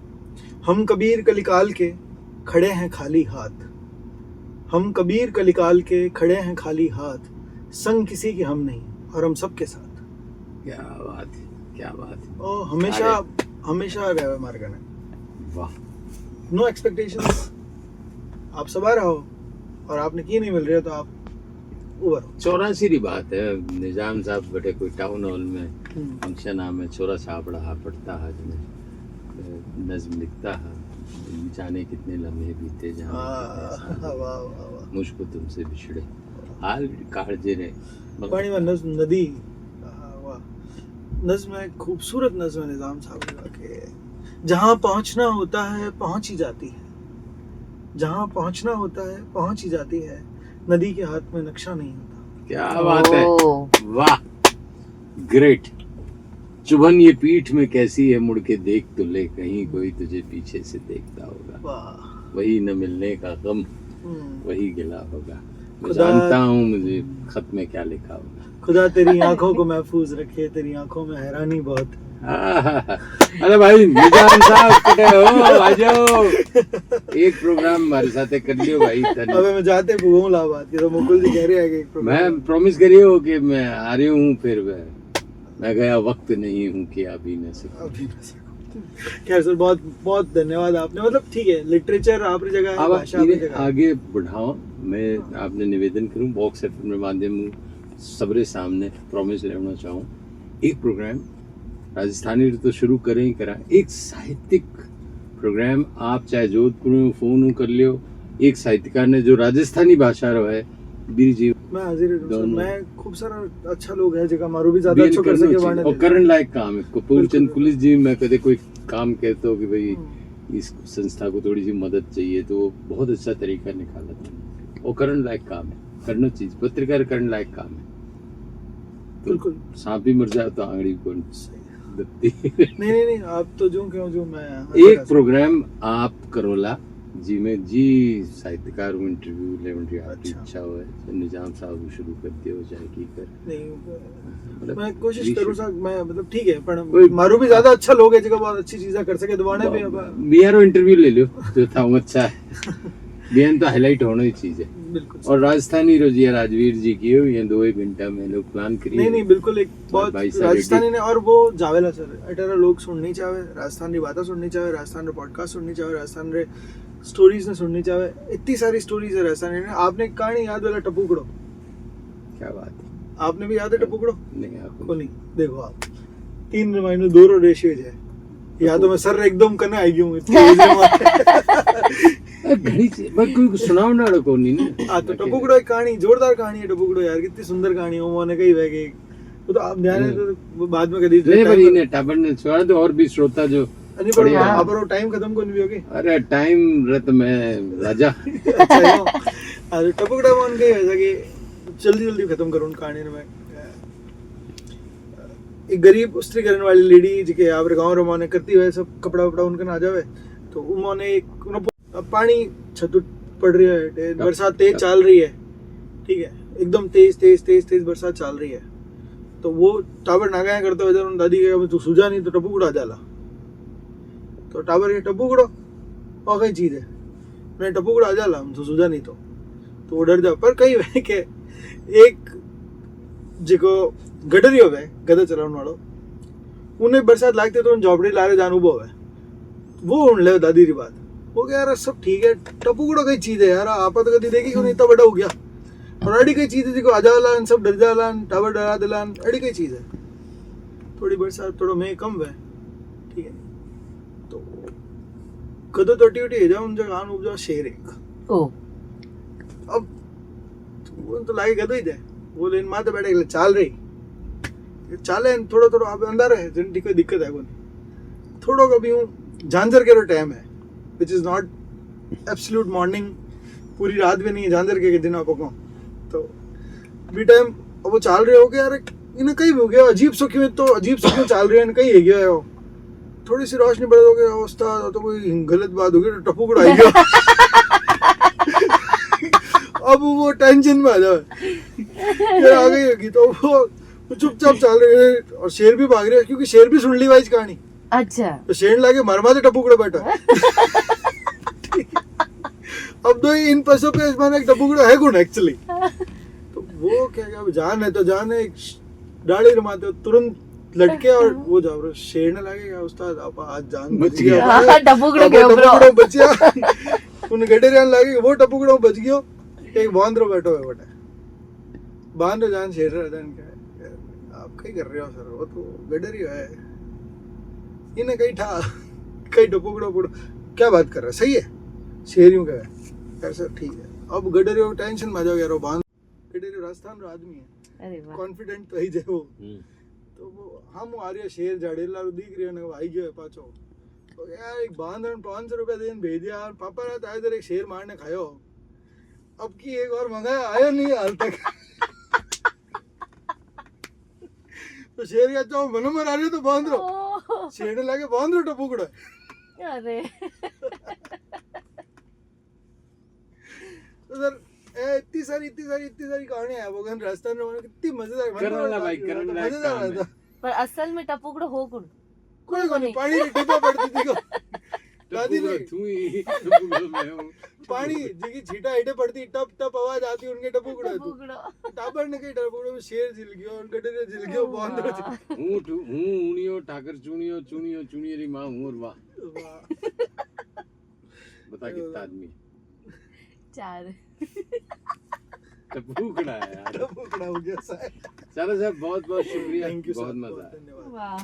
हम कबीर कलिकाल के खड़े हैं खाली हाथ, हम कबीर कलिकाल के खड़े हैं खाली हाथ, संग किसी के हम नहीं और हम सबके साथ। क्या बात है, क्या बात है। ओ हमेशा हमेशा रहे मार्गन वाह। नो एक्सपेक्टेशंस, आप सवा रहो और आपने की नहीं मिल रही तो आप उबर हो। 84 की बात है, निजाम साहब बैठे कोई टाउन हॉल में फंक्शन आ में छोरा छापड़ा हा पढ़ता है जिन्हें नज्म लिखता है, जाने कितने लम्हे बीते जहाँ मुझको तुमसे बिछड़े हाल काढ़जे रे पानी में नदी वाह नज्म है, खूबसूरत नज्म है निजाम साहब के। जहाँ पहुँचना होता है पहुँच ही जाती है, जहाँ पहुँचना होता है पहुँच ही जाती है, नदी के हाथ में नक्शा नहीं होता। क्या बात है, वाह ग्रेट। चुभन ये पीठ में कैसी है, मुड़ के देख तो ले, कहीं कोई तुझे पीछे से देखता होगा। वाह। वही न मिलने का गम, वही गिला होगा। मैं खुदा- जानता हूँ मुझे खत में क्या लिखा होगा। खुदा तेरी आंखों को महफूज रखे, तेरी आंखों में हैरानी बहुत है। अरे भाई निजाम साहब कटे हो, आ जाओ, एक प्रोग्राम हमारे साथ कर लियो भाई। अबे मैं जाते हूँ इलाहाबाद के, तो मुकुल जी कह रहे हैं कि एक प्रोग्राम- मैं प्रॉमिस करियो कि मैं आ रही हूँ, फिर मैं गया वक्त नहीं हूँ कि अभी न सकूं। अभी न सकूं। खैर सर, बहुत बहुत धन्यवाद आपने, मतलब ठीक है, लिटरेचर आपकी जगह है, अब भाषा आपकी इन्हें जगह है। आगे बढ़ाओ। मैं आपने निवेदन करूं, बॉक्स एफएम के माध्यम सबरे सामने प्रॉमिस लेना चाहूँ, एक प्रोग्राम राजस्थानी तो शुरू करें ही करा, एक साहित्यिक प्रोग्राम आप चाहे जोधपुर में फोन कर लियो, एक साहित्यकार ने जो राजस्थानी भाषा रो है बीर जी मैं हाजिर हूँ सर, दोनों। मैं खूब सारा अच्छा लोग है जगह मारू भी ज्यादा अच्छा कर सके वाने और करण लायक काम है। कपूरचंद पुलिस जी मैं कदे कोई काम कहते हो कि भाई इस संस्था को थोड़ी सी मदद चाहिए, तो वो बहुत अच्छा तरीका निकाला था। और करण लायक काम है, करना चीज पत्रकार करण लायक काम है। तो बिल्कुल। सांप भी मर जाए तो आंगड़ी को दत्ती। नहीं आप तो जो क्यों जो मैं एक प्रोग्राम आप करोला जी में जी साहित्यकार को इंटरव्यू लेवन की आपकी अच्छा। इच्छा हो, निजाम साहब को शुरू करते हो चाहे की कर, नहीं, मतलब मैं कोशिश विशेष- करूँ सर, मैं मतलब ठीक है, पर कोई- मारू भी ज्यादा अच्छा लोग है जगह, बहुत अच्छी चीजें कर सके दुबाने पे। अब बिहारो इंटरव्यू ले लो जो था वो अच्छा है। बिहान तो हाईलाइट होना ही चीज है। बिल्कुल और राजस्थानी रोजिया राजवीर जी की हो ये 2 घंटा में लोग प्लान करिए। नहीं बिल्कुल, एक बहुत भाई साहब राजस्थानी ने, और वो जावेला सर अटारा लोग सुननी चाहे, राजस्थान की बातें सुननी चाहे, राजस्थान रे पॉडकास्ट सुननी चाहे, राजस्थान रे स्टोरीज ने सुननी चाहे, इतनी सारी स्टोरीज है राजस्थानी ने। आपने एक कहानी याद वाला टपुकड़ो, क्या बात है। आपने भी याद है टपुकड़ो नहीं आपको को? नहीं, देखो आप 3 रिमाइंडर 2 रेशियोज है, या तो मैं सर एकदम करने आई हूँ घड़ी से मैं कोई सुनाओ ना को नहीं ना। हाँ, तो टपुकड़ो एक कहानी, जोरदार कहानी है टपुकड़ो यार, कितनी सुंदर कहानी है। उन्होंने कही है कि वो तो आप ध्यान है तो बाद में कभी नहीं पर इन्हें टाबर ने छोड़ा तो और भी श्रोता जो नहीं, पर बढ़िया। आप और टाइम खत्म को नहीं होगी। अरे टाइम रत में राजा। अच्छा यो, अरे टपुकड़ा मान के ऐसा कि जल्दी खत्म करूँ कहानी में। एक गरीब स्त्री करने वाली लेडी जिके आप गाँव रमाने करती हुए सब कपड़ा वपड़ा उनके ना जावे, तो उन्होंने एक पानी छत पड़ रही है, बरसात तेज चल रही है, ठीक है, एकदम तेज बरसात चल रही है। तो वो टावर नागाया करते हुए जब दादी कहे तू सूझा नहीं तो टपुकड़ा जाला, तो टावर ये टपुकड़ो और कई चीज है, मैं टपुकड़ा जाला तो सूझा नहीं तो वो डर जाओ। पर कई वे के एक जिको गडरी होवे गधा चलाने वालों, उन्हें बरसात लागते तो झोपड़ी लारे जान उबो है, वो उन ले दादी की बात, वो कह यार सब ठीक है, टपुकड़ो कई चीज है यार, आप तो कभी देखी क्यों नहीं, इतना बड़ा हो गया। और अड़ी कई चीज है जिको आ जालान सब डर जालान, टावर डरा दिलान, अड़ी कई चीज है। थोड़ी बरसात थोड़ा मैं कम है, ठीक है, तो कदो टोटी उटी है जाओ उन जगह आन उपजाओ शेर एक। ओ अब वो तो लागे गदो ही जाए, वो लेन माथे बैठे चाल रही चाले थोड़ा आप अंदर है जिनकी कोई दिक्कत है कोई, थोड़ा कभी हूँ झांझर के टाइम है, which is not absolute morning, पूरी रात भी नहीं है झांझर के दिन आप को, तो भी टाइम अब वो चाल रहे हो गया, यार इन्हें कहीं भी हो गया अजीब सो क्यों, तो अजीब सो क्यों चाल रहे हैं, कहीं है गया है वो, थोड़ी सी रोशनी बढ़ गई अवस्था तो कोई गलत बात होगी, तो टपुकड़ा आई गया। अब वो टेंशन में आ जाए फिर आ गई होगी, तो वो चुपचाप चल रहे हैं और शेर भी भाग रहे हैं, क्योंकि शेर भी सुन ली वाइज कहानी, अच्छा तो शेर लाके मरमाते टपुकड़ा बैठा। अब दो इन पशु पे इस माने एक टपुकड़ा है कौन एक्चुअली, तो वो क्या क्या जान है तो जान है, डाली रमाते तुरंत लटके और वो जाओ रहे शेर ने लगेगा उस्ताद आप आज जान बच गया, टपुकड़ो के ऊपर बच गया। उन गड्ढे रहने लगे वो टपुकड़ा बच गयो, एक बांद्रो बैठो है बेटा, बांद्रो जान शेर रहता है, आप कहीं कर रहे हो सर, वो तो गड्ढरी है, इन्हें कहीं था कहीं टपुकड़ो पुड़ो क्या बात कर रहा है, सही है शेर यूं कहे यार सर ठीक है। अब गड्ढरी हो टेंशन में आ जाओ यार, वो बांध गड्ढरी राजस्थान रा आदमी है, अरे वाह कॉन्फिडेंट तो ही जे वो, तो वो हम आ रही है शेर झाड़ेला दिख रही है आई गयो है पाछो, तो यार एक बांधन 500 रुपया देन भेज दिया, पापा रात आए इधर एक शेर मारने खायो, अब की एक और मंगाया आयो नहीं हाल तक। तो शेर का चाहो मनो मर आ रही हो तो बांध रो, ओह, शेर ने लाके बांध रो टपुकड़ा। अरे तो सर इतनी सारी कहानियां हैं वो राजस्थान में, कितनी मजेदार भाई करण लायक मजेदार काम था। है। पर असल में टपुकड़ो हो कौन? कोई को नहीं, पानी की टिपा पड़ती थी को दादी टपुकड़ो ने तू ही टपुकड़ो मैं हूँ। पानी जी छीटा हेठे पड़ती, टप टप आवाज आती, उनके टपुकड़ा तू टपुकड़ो टाबर ने कई टपुकड़ो में शेर जिल गयो और गड्ढे ने जिल गयो बांध रो। हूँ ऊनियो ठाकर चुनियो चुनियरी माँ हूँ और वाह। बता कितना आदमी 4 टपुकड़ा है यार। टपुकड़ा हो गया साहब। चलो साहब बहुत बहुत शुक्रिया, थैंक यू सर, बहुत मजा आया। धन्यवाद। वाह